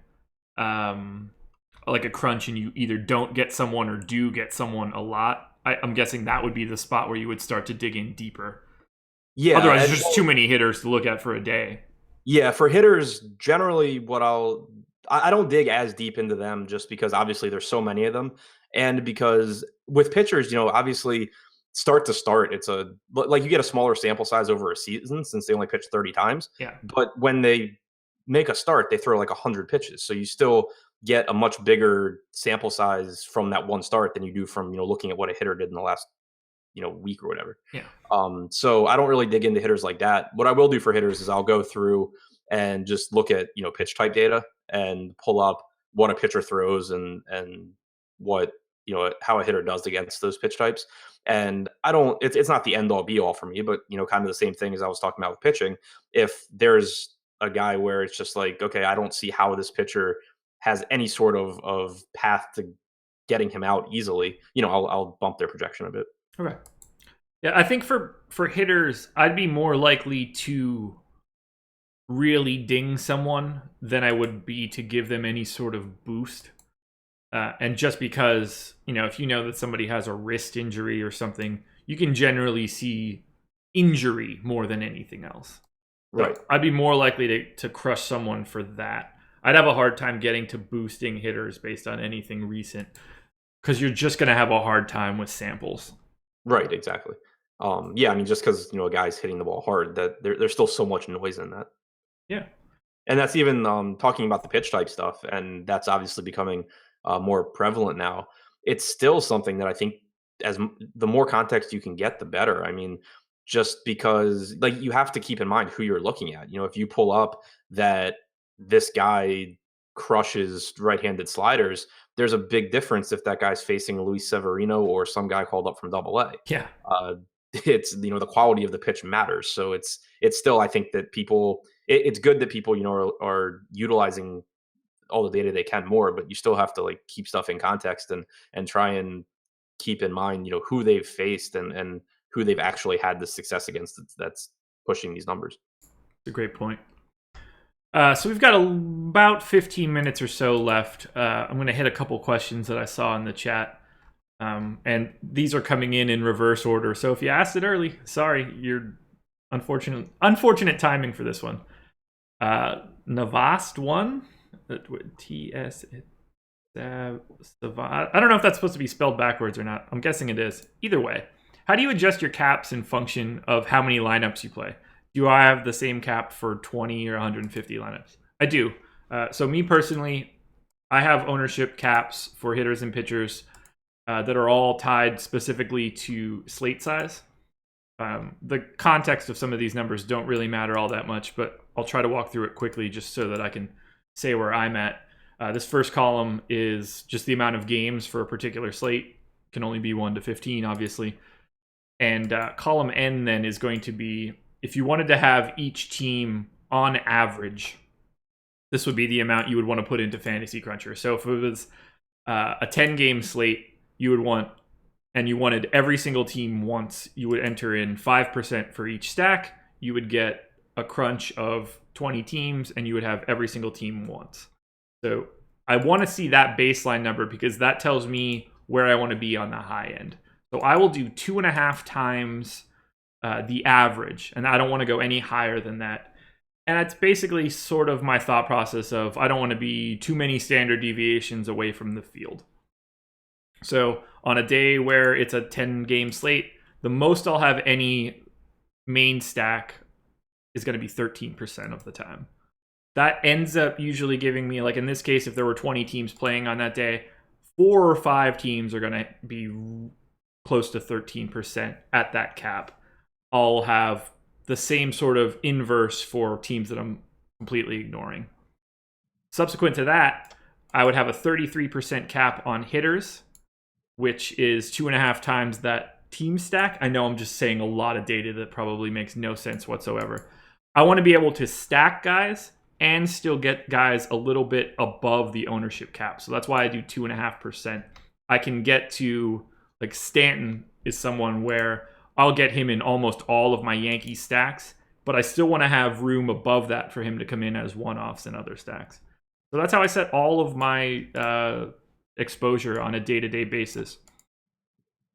[SPEAKER 1] like a crunch and you either don't get someone or do get someone a lot, I'm guessing that would be the spot where you would start to dig in deeper.
[SPEAKER 2] Yeah.
[SPEAKER 1] Otherwise, there's just too many hitters to look at for a day.
[SPEAKER 2] Yeah, for hitters, generally I don't dig as deep into them just because obviously there's so many of them. And because with pitchers, obviously start to start, it's like you get a smaller sample size over a season since they only pitch 30 times.
[SPEAKER 1] Yeah.
[SPEAKER 2] But when they make a start, they throw like 100 pitches. So you still get a much bigger sample size from that one start than you do from, looking at what a hitter did in the last, week or whatever.
[SPEAKER 1] Yeah.
[SPEAKER 2] So I don't really dig into hitters like that. What I will do for hitters is I'll go through and just look at, pitch type data and pull up what a pitcher throws and what, how a hitter does against those pitch types. And it's not the end all be all for me, but, kind of the same thing as I was talking about with pitching. If there's a guy where it's just like, okay, I don't see how this pitcher has any sort of path to getting him out easily, I'll bump their projection a bit.
[SPEAKER 1] Okay. Yeah, I think for hitters, I'd be more likely to really ding someone than I would be to give them any sort of boost. And just because, if you know that somebody has a wrist injury or something, you can generally see injury more than anything else.
[SPEAKER 2] Right.
[SPEAKER 1] So I'd be more likely to crush someone for that. I'd have a hard time getting to boosting hitters based on anything recent because you're just going to have a hard time with samples.
[SPEAKER 2] Right, exactly. Yeah, I mean, just because a guy's hitting the ball hard, that there's still so much noise in that.
[SPEAKER 1] Yeah,
[SPEAKER 2] and that's even talking about the pitch type stuff, and that's obviously becoming more prevalent now. It's still something that I think the more context you can get, the better. I mean, just because like you have to keep in mind who you're looking at. If you pull up that this guy crushes right-handed sliders, there's a big difference if that guy's facing Luis Severino or some guy called up from Double-A.
[SPEAKER 1] Yeah.
[SPEAKER 2] It's the quality of the pitch matters. So it's still, I think that people, it's good that people are utilizing all the data they can more, but you still have to like keep stuff in context and try and keep in mind who they've faced and who they've actually had the success against that's pushing these numbers.
[SPEAKER 1] It's a great point. So we've got about 15 minutes or so left. I'm going to hit a couple questions that I saw in the chat. And these are coming in reverse order. So if you asked it early, sorry, you're unfortunate timing for this one. Navast one, TS. I don't know if that's supposed to be spelled backwards or not. I'm guessing it is. Either way, how do you adjust your caps in function of how many lineups you play? Do I have the same cap for 20 or 150 lineups? I do. So me personally, I have ownership caps for hitters and pitchers that are all tied specifically to slate size. The context of some of these numbers don't really matter all that much, but I'll try to walk through it quickly just so that I can say where I'm at. This first column is just the amount of games for a particular slate. Can only be 1 to 15, obviously. And column N then is going to be, if you wanted to have each team on average, this would be the amount you would want to put into Fantasy Cruncher. So if it was a 10-game slate, you would want, and you wanted every single team once, you would enter in 5% for each stack. You would get a crunch of 20 teams, and you would have every single team once. So I want to see that baseline number because that tells me where I want to be on the high end. So I will do 2.5 times the average, and I don't want to go any higher than that. And that's basically sort of my thought process of I don't want to be too many standard deviations away from the field. So on a day where it's a 10-game slate, the most I'll have any main stack is going to be 13% of the time. That ends up usually giving me, like in this case, if there were 20 teams playing on that day, 4 or 5 teams are going to be close to 13% at that cap. I'll have the same sort of inverse for teams that I'm completely ignoring. Subsequent to that, I would have a 33% cap on hitters, which is 2.5 times that team stack. I know I'm just saying a lot of data that probably makes no sense whatsoever. I want to be able to stack guys and still get guys a little bit above the ownership cap. So that's why I do 2.5%. I can get to, like, Stanton is someone where I'll get him in almost all of my Yankee stacks, but I still want to have room above that for him to come in as one-offs in other stacks. So that's how I set all of my exposure on a day-to-day basis.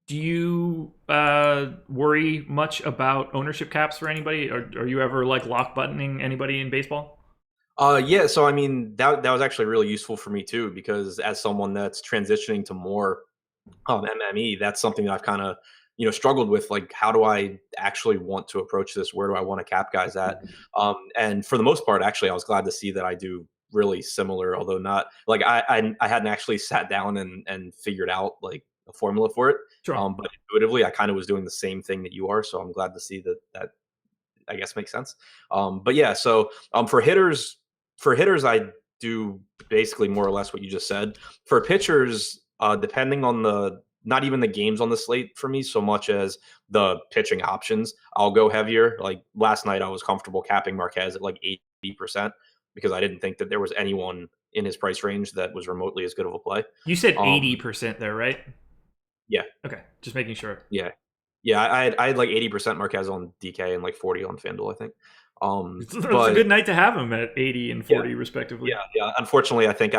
[SPEAKER 1] Do you worry much about ownership caps for anybody? Or are you ever like lock buttoning anybody in baseball?
[SPEAKER 2] Yeah. So I mean, that was actually really useful for me too, because as someone that's transitioning to more MME, that's something that I've kind of struggled with. Like, how do I actually want to approach this? Where do I want to cap guys at? And for the most part, actually, I was glad to see that I do really similar, although not like I hadn't actually sat down and figured out like a formula for it.
[SPEAKER 1] Sure.
[SPEAKER 2] But intuitively, I kind of was doing the same thing that you are. So I'm glad to see that I guess makes sense. But yeah, so for hitters, I do basically more or less what you just said. For pitchers, depending on not even the games on the slate for me so much as the pitching options, I'll go heavier. Like last night, I was comfortable capping Marquez at like 80% because I didn't think that there was anyone in his price range that was remotely as good of a play.
[SPEAKER 1] You said 80% there, right?
[SPEAKER 2] Yeah.
[SPEAKER 1] Okay, just making sure.
[SPEAKER 2] Yeah. Yeah, I had like 80% Marquez on DK and like 40 on FanDuel, I think.
[SPEAKER 1] It's
[SPEAKER 2] But
[SPEAKER 1] a good night to have him at 80 and 40
[SPEAKER 2] yeah,
[SPEAKER 1] respectively.
[SPEAKER 2] yeah. Unfortunately, I think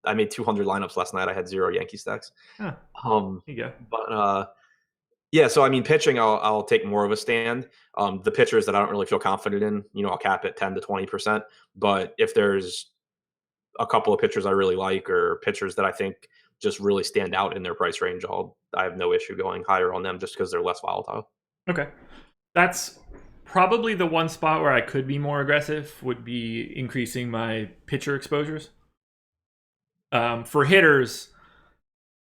[SPEAKER 2] I made 200 lineups last night. I had 0 Yankee stacks.
[SPEAKER 1] Huh,
[SPEAKER 2] Um,
[SPEAKER 1] there you go.
[SPEAKER 2] but yeah. So I mean, pitching, I'll take more of a stand. The pitchers that I don't really feel confident in, I'll cap it 10 to 20%. But if there's a couple of pitchers I really like or pitchers that I think just really stand out in their price range, I have no issue going higher on them just because they're less volatile.
[SPEAKER 1] Okay. That's probably the one spot where I could be more aggressive, would be increasing my pitcher exposures. For hitters,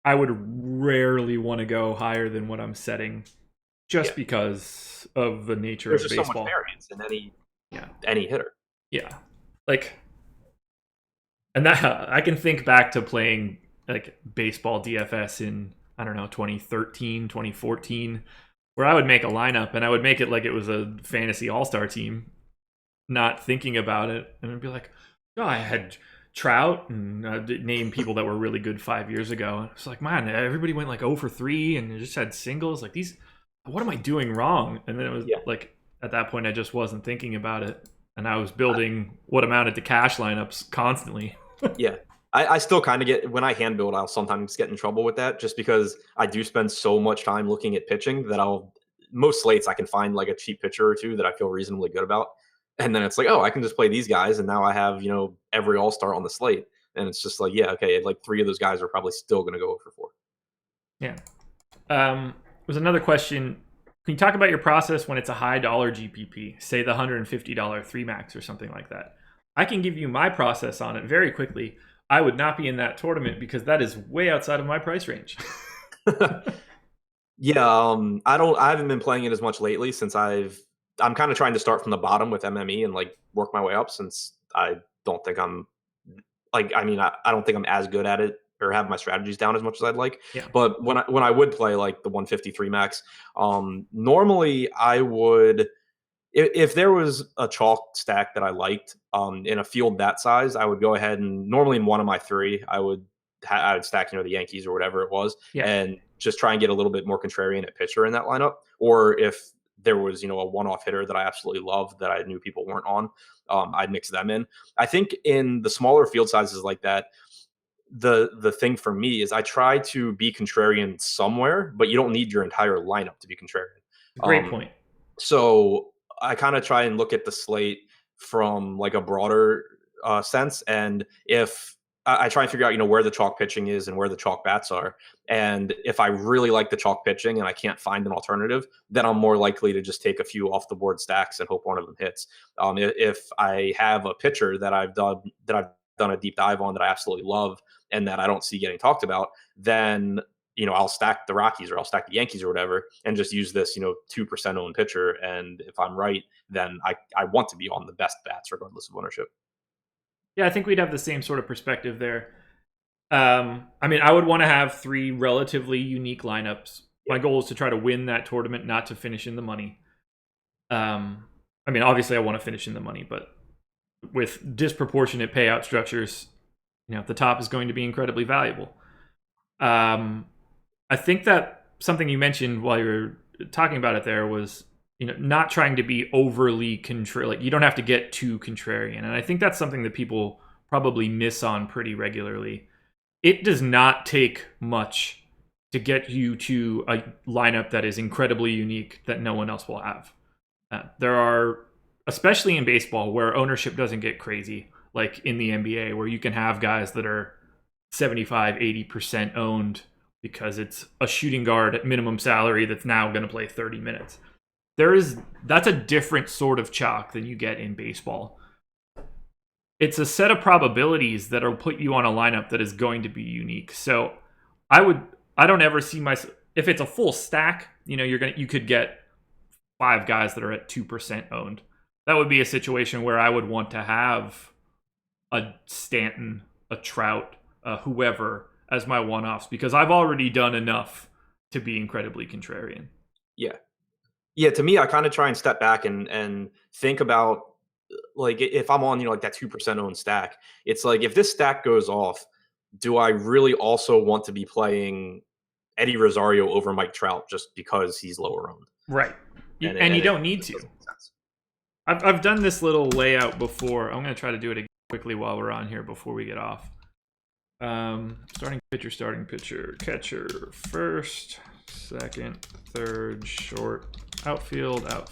[SPEAKER 1] I would rarely want to go higher than what I'm setting just because of the nature
[SPEAKER 2] There's
[SPEAKER 1] of
[SPEAKER 2] just
[SPEAKER 1] baseball.
[SPEAKER 2] so much variance in any hitter.
[SPEAKER 1] Yeah. Like, and that I can think back to playing like baseball DFS in, I don't know, 2013, 2014, where I would make a lineup and I would make it like it was a fantasy all-star team, not thinking about it. And I'd be like, oh, I had Trout and name people that were really good 5 years ago. And it's like, man, everybody went like 0 for 3 and just had singles. Like, what am I doing wrong? And then it was like, at that point, I just wasn't thinking about it. And I was building what amounted to cash lineups constantly.
[SPEAKER 2] Yeah. I still kind of get, when I hand build, I'll sometimes get in trouble with that just because I do spend so much time looking at pitching that most slates I can find like a cheap pitcher or two that I feel reasonably good about. And then it's like, oh, I can just play these guys. And now I have, every all-star on the slate. And it's just like, yeah, okay. Like 3 of those guys are probably still going to go for 4.
[SPEAKER 1] Yeah. Was another question. Can you talk about your process when it's a high dollar GPP, say the $150 3 max or something like that? I can give you my process on it very quickly. I would not be in that tournament because that is way outside of my price range.
[SPEAKER 2] Yeah, I haven't been playing it as much lately since I'm kind of trying to start from the bottom with MME and like work my way up since I don't think I'm like, I mean, I don't think I'm as good at it or have my strategies down as much as I'd like.
[SPEAKER 1] Yeah.
[SPEAKER 2] But when I would play like the 153 max, normally I would, if there was a chalk stack that I liked in a field that size, I would go ahead and normally in one of my 3, I would stack, the Yankees or whatever it was, and just try and get a little bit more contrarian at pitcher in that lineup. Or if there was, a one-off hitter that I absolutely loved that I knew people weren't on, I'd mix them in. I think in the smaller field sizes like that, the thing for me is I try to be contrarian somewhere, but you don't need your entire lineup to be contrarian.
[SPEAKER 1] Great point.
[SPEAKER 2] So I kind of try and look at the slate from like a broader sense. And if I try and figure out, where the chalk pitching is and where the chalk bats are. And if I really like the chalk pitching and I can't find an alternative, then I'm more likely to just take a few off the board stacks and hope one of them hits. If I have a pitcher that I've done a deep dive on that I absolutely love and that I don't see getting talked about, then I'll stack the Rockies or I'll stack the Yankees or whatever and just use this, 2% owned pitcher. And if I'm right, then I want to be on the best bats regardless of ownership.
[SPEAKER 1] Yeah, I think we'd have the same sort of perspective there. I mean, I would want to have 3 relatively unique lineups. My goal is to try to win that tournament, not to finish in the money. I mean, obviously I want to finish in the money, but with disproportionate payout structures, the top is going to be incredibly valuable. I think that something you mentioned while you were talking about it there was, not trying to be overly contrarian. Like, you don't have to get too contrarian. And I think that's something that people probably miss on pretty regularly. It does not take much to get you to a lineup that is incredibly unique that no one else will have. There are, especially in baseball, where ownership doesn't get crazy, like in the NBA, where you can have guys that are 75, 80% owned because it's a shooting guard at minimum salary that's now going to play 30 minutes. That's a different sort of chalk than you get in baseball. It's a set of probabilities that'll put you on a lineup that is going to be unique. So I don't ever see myself, if it's a full stack, you could get 5 guys that are at 2% owned. That would be a situation where I would want to have a Stanton, a Trout, whoever as my one-offs, because I've already done enough to be incredibly contrarian.
[SPEAKER 2] Yeah, to me, I kind of try and step back and think about, like, if I'm on, like that 2% owned stack, it's like, if this stack goes off, do I really also want to be playing Eddie Rosario over Mike Trout just because he's lower owned?
[SPEAKER 1] Right. And you don't need to. I've done this little layout before. I'm going to try to do it again quickly while we're on here before we get off. Starting pitcher, catcher, first, second, third, short, outfield. 1, 2,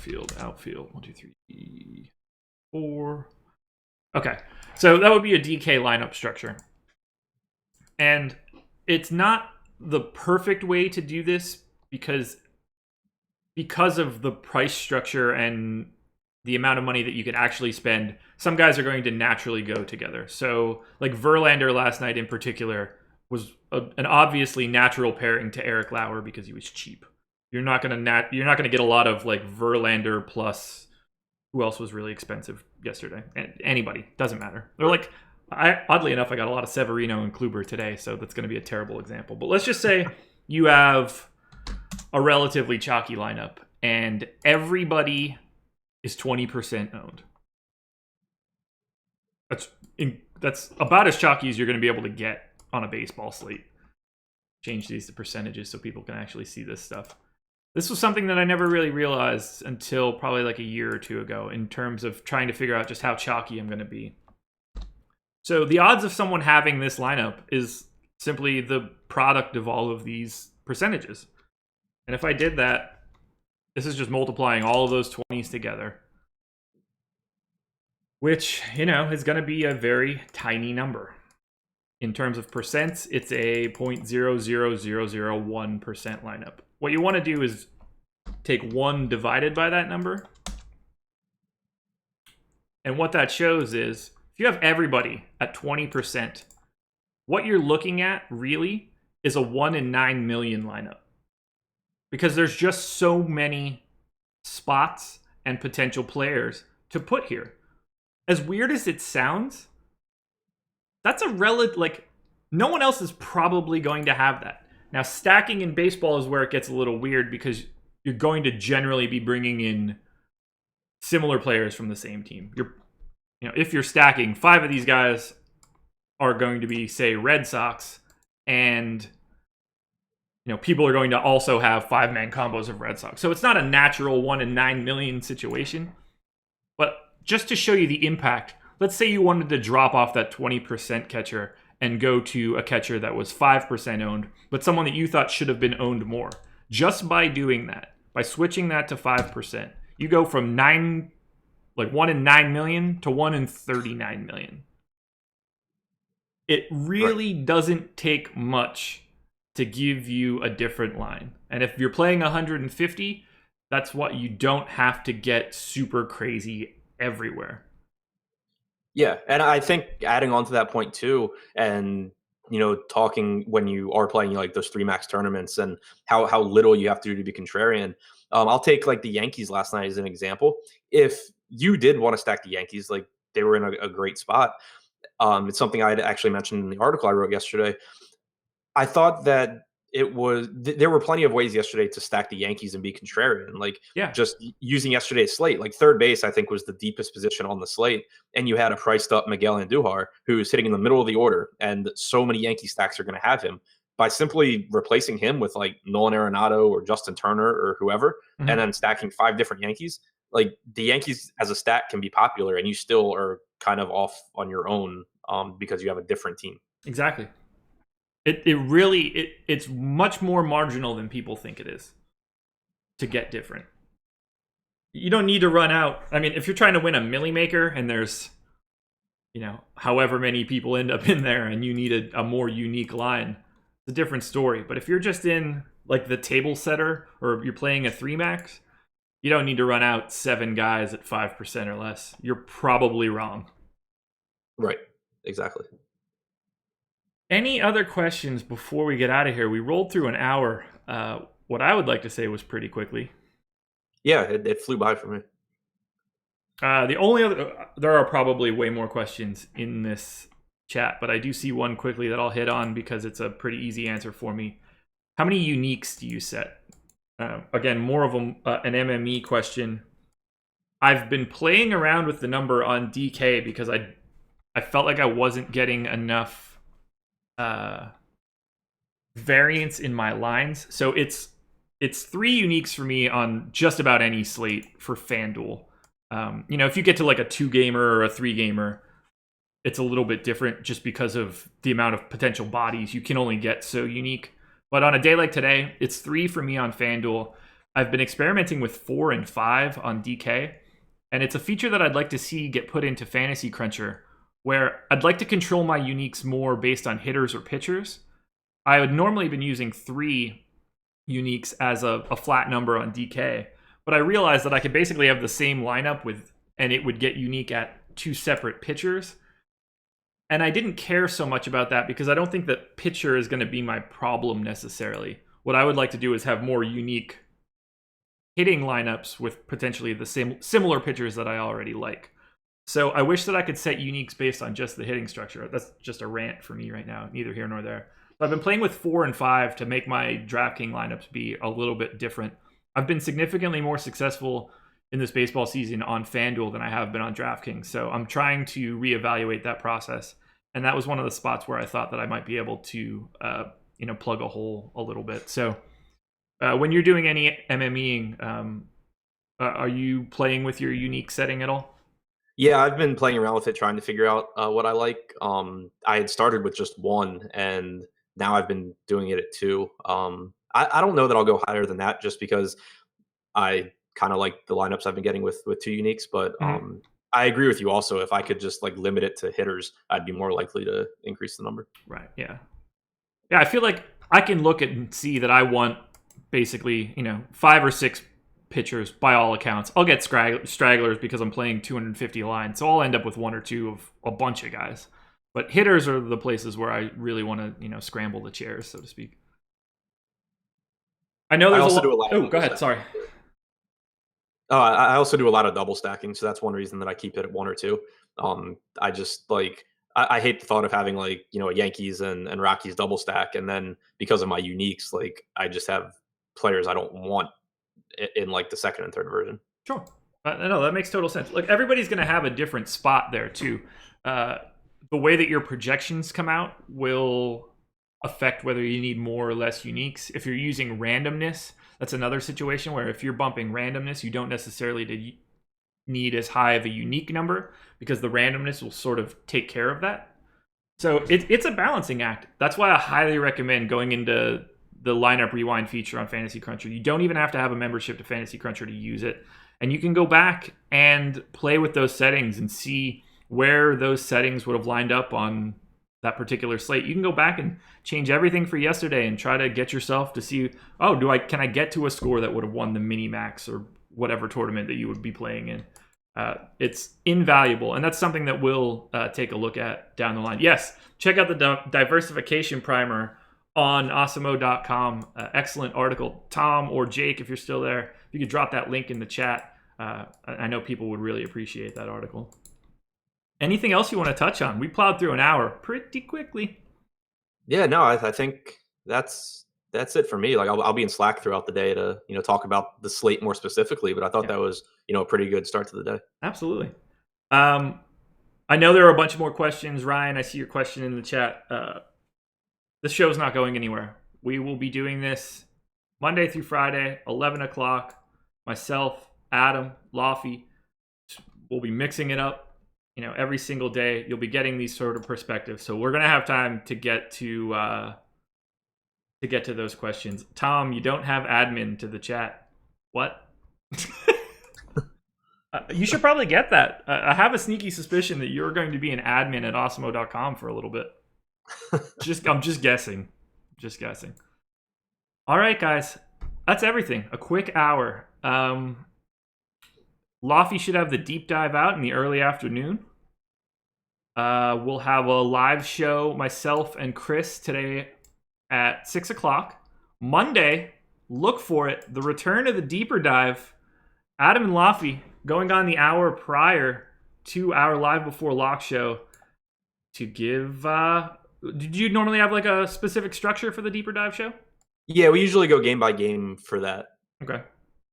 [SPEAKER 1] 3, 4. Okay, so that would be a DK lineup structure. And it's not the perfect way to do this because of the price structure and the amount of money that you could actually spend. Some guys are going to naturally go together. So, like Verlander last night in particular was an obviously natural pairing to Eric Lauer because he was cheap. You're not gonna get a lot of like Verlander plus who else was really expensive yesterday. Anybody, doesn't matter. They're like, oddly enough, I got a lot of Severino and Kluber today, so that's going to be a terrible example. But let's just say you have a relatively chalky lineup and everybody is 20% owned. That's about as chalky as you're going to be able to get on a baseball slate. Change these to percentages so people can actually see this stuff. This was something that I never really realized until probably like a year or two ago in terms of trying to figure out just how chalky I'm going to be. So the odds of someone having this lineup is simply the product of all of these percentages. And if I did that, this is just multiplying all of those 20s together, which, is going to be a very tiny number. In terms of percents, it's a 0.00001% lineup. What you want to do is take 1 divided by that number. And what that shows is, if you have everybody at 20%, what you're looking at really is a 1 in 9 million lineup. Because there's just so many spots and potential players to put here. As weird as it sounds, that's a relative, like, no one else is probably going to have that. Now, stacking in baseball is where it gets a little weird because you're going to generally be bringing in similar players from the same team. If you're stacking, 5 of these guys are going to be, say, Red Sox, and people are going to also have 5-man combos of Red Sox. So it's not a natural 1 in 9 million situation. But just to show you the impact, let's say you wanted to drop off that 20% catcher and go to a catcher that was 5% owned, but someone that you thought should have been owned more. Just by doing that, by switching that to 5%, you go from 1 in 9 million to 1 in 39 million. It really doesn't take much to give you a different line. And if you're playing 150, that's what you don't have to get super crazy everywhere.
[SPEAKER 2] Yeah, and I think adding on to that point too, and talking when you are playing like those 3 max tournaments and how little you have to do to be contrarian. I'll take like the Yankees last night as an example. If you did want to stack the Yankees, like they were in a great spot. It's something I'd actually mentioned in the article I wrote yesterday. I thought that there were plenty of ways yesterday to stack the Yankees and be contrarian, like
[SPEAKER 1] Yeah.
[SPEAKER 2] just using yesterday's slate. Like third base, I think was the deepest position on the slate, and you had a priced up Miguel Andujar who's hitting in the middle of the order, and so many Yankee stacks are going to have him. By simply replacing him with like Nolan Arenado or Justin Turner or whoever, and then stacking 5 different Yankees, like the Yankees as a stack can be popular, and you still are kind of off on your own because you have a different team.
[SPEAKER 1] Exactly. It's much more marginal than people think it is to get different. You don't need to run out. I mean, if you're trying to win a Millie Maker and there's, however many people end up in there and you need a more unique line, it's a different story. But if you're just in like the table setter or you're playing a 3 max, you don't need to run out 7 guys at 5% or less. You're probably wrong.
[SPEAKER 2] Right. Exactly.
[SPEAKER 1] Any other questions before we get out of here? We rolled through an hour. What I would like to say was pretty quickly.
[SPEAKER 2] Yeah, it flew by for me.
[SPEAKER 1] The only other, there are probably way more questions in this chat, but I do see one quickly that I'll hit on because it's a pretty easy answer for me. How many uniques do you set? Again, more of an MME question. I've been playing around with the number on DK because I felt like I wasn't getting enough variance in my lines. So it's 3 uniques for me on just about any slate for FanDuel. If you get to like a 2-gamer or a 3-gamer, it's a little bit different just because of the amount of potential bodies. You can only get so unique. But on a day like today, it's 3 for me on FanDuel. I've been experimenting with 4 and 5 on DK, and it's a feature that I'd like to see get put into Fantasy Cruncher, where I'd like to control my uniques more based on hitters or pitchers. I would normally been using 3 uniques as a flat number on DK, but I realized that I could basically have the same lineup and it would get unique at 2 separate pitchers. And I didn't care so much about that because I don't think that pitcher is going to be my problem necessarily. What I would like to do is have more unique hitting lineups with potentially the similar pitchers that I already like. So I wish that I could set uniques based on just the hitting structure. That's just a rant for me right now, neither here nor there. But I've been playing with 4 and 5 to make my DraftKings lineups be a little bit different. I've been significantly more successful in this baseball season on FanDuel than I have been on DraftKings. So I'm trying to reevaluate that process. And that was one of the spots where I thought that I might be able to, plug a hole a little bit. So when you're doing any MMEing, are you playing with your unique setting at all?
[SPEAKER 2] Yeah, I've been playing around with it, trying to figure out what I like. I had started with just 1, and now I've been doing it at 2. I don't know that I'll go higher than that, just because I kind of like the lineups I've been getting with 2 uniques. But I agree with you also. If I could just like limit it to hitters, I'd be more likely to increase the number.
[SPEAKER 1] Right. Yeah. Yeah. I feel like I can look at and see that I want basically, 5 or 6 pitchers by all accounts. I'll get stragglers because I'm playing 250 lines, so I'll end up with 1 or 2 of a bunch of guys. But hitters are the places where I really want to, scramble the chairs, so to speak. I know there's
[SPEAKER 2] do a lot.
[SPEAKER 1] Oh, go ahead. Sorry.
[SPEAKER 2] I also do a lot of double stacking, so that's one reason that I keep it at 1 or 2. I just like I hate the thought of having like a Yankees and Rockies double stack, and then because of my uniques, like I just have players I don't want in like the second and third version.
[SPEAKER 1] Sure. No, that makes total sense. Like everybody's going to have a different spot there too. The way that your projections come out will affect whether you need more or less uniques. If you're using randomness, that's another situation where if you're bumping randomness, you don't necessarily need as high of a unique number because the randomness will sort of take care of that. So it's a balancing act. That's why I highly recommend going into the lineup rewind feature on Fantasy Cruncher. You don't even have to have a membership to Fantasy Cruncher to use it. And you can go back and play with those settings and see where those settings would have lined up on that particular slate. You can go back and change everything for yesterday and try to get yourself to see, can I get to a score that would have won the mini max or whatever tournament that you would be playing in. It's invaluable, and that's something that we'll take a look at down the line. Yes, check out the diversification primer on awesemo.com. Excellent article. Tom or Jake, if you're still there, if you could drop that link in the chat. I know people would really appreciate that article. Anything else you want to touch on? We plowed through an hour pretty quickly.
[SPEAKER 2] Yeah, no, I think that's That's it for me. Like I'll be in Slack throughout the day to talk about the slate more specifically. But I thought that was a pretty good start to the day.
[SPEAKER 1] Absolutely. I know there are a bunch more questions. Ryan, I see your question in the chat. This show's not going anywhere. We will be doing this Monday through Friday, 11 o'clock. Myself, Adam, Laffy, we'll be mixing it up. Every single day you'll be getting these sort of perspectives. So we're gonna have time to get to those questions. Tom, you don't have admin to the chat. What? You should probably get that. I have a sneaky suspicion that you're going to be an admin at Osmo.com for a little bit. I'm just guessing. Just guessing. All right, guys. That's everything. A quick hour. Laffy should have the deep dive out in the early afternoon. We'll have a live show, myself and Chris, today at 6 o'clock. Monday, look for it. The return of the deeper dive. Adam and Laffy going on the hour prior to our live before lock show to give... did you normally have like a specific structure for the deeper dive show?
[SPEAKER 2] Yeah, we usually go game by game for that.
[SPEAKER 1] Okay.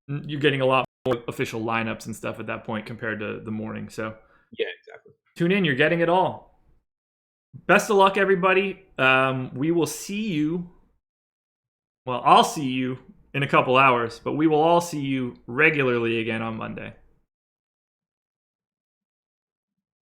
[SPEAKER 1] You're getting a lot more official lineups and stuff at that point compared to the morning. So
[SPEAKER 2] yeah, exactly.
[SPEAKER 1] Tune in. You're getting it all. Best of luck, everybody. We will see you. Well, I'll see you in a couple hours, but we will all see you regularly again on Monday.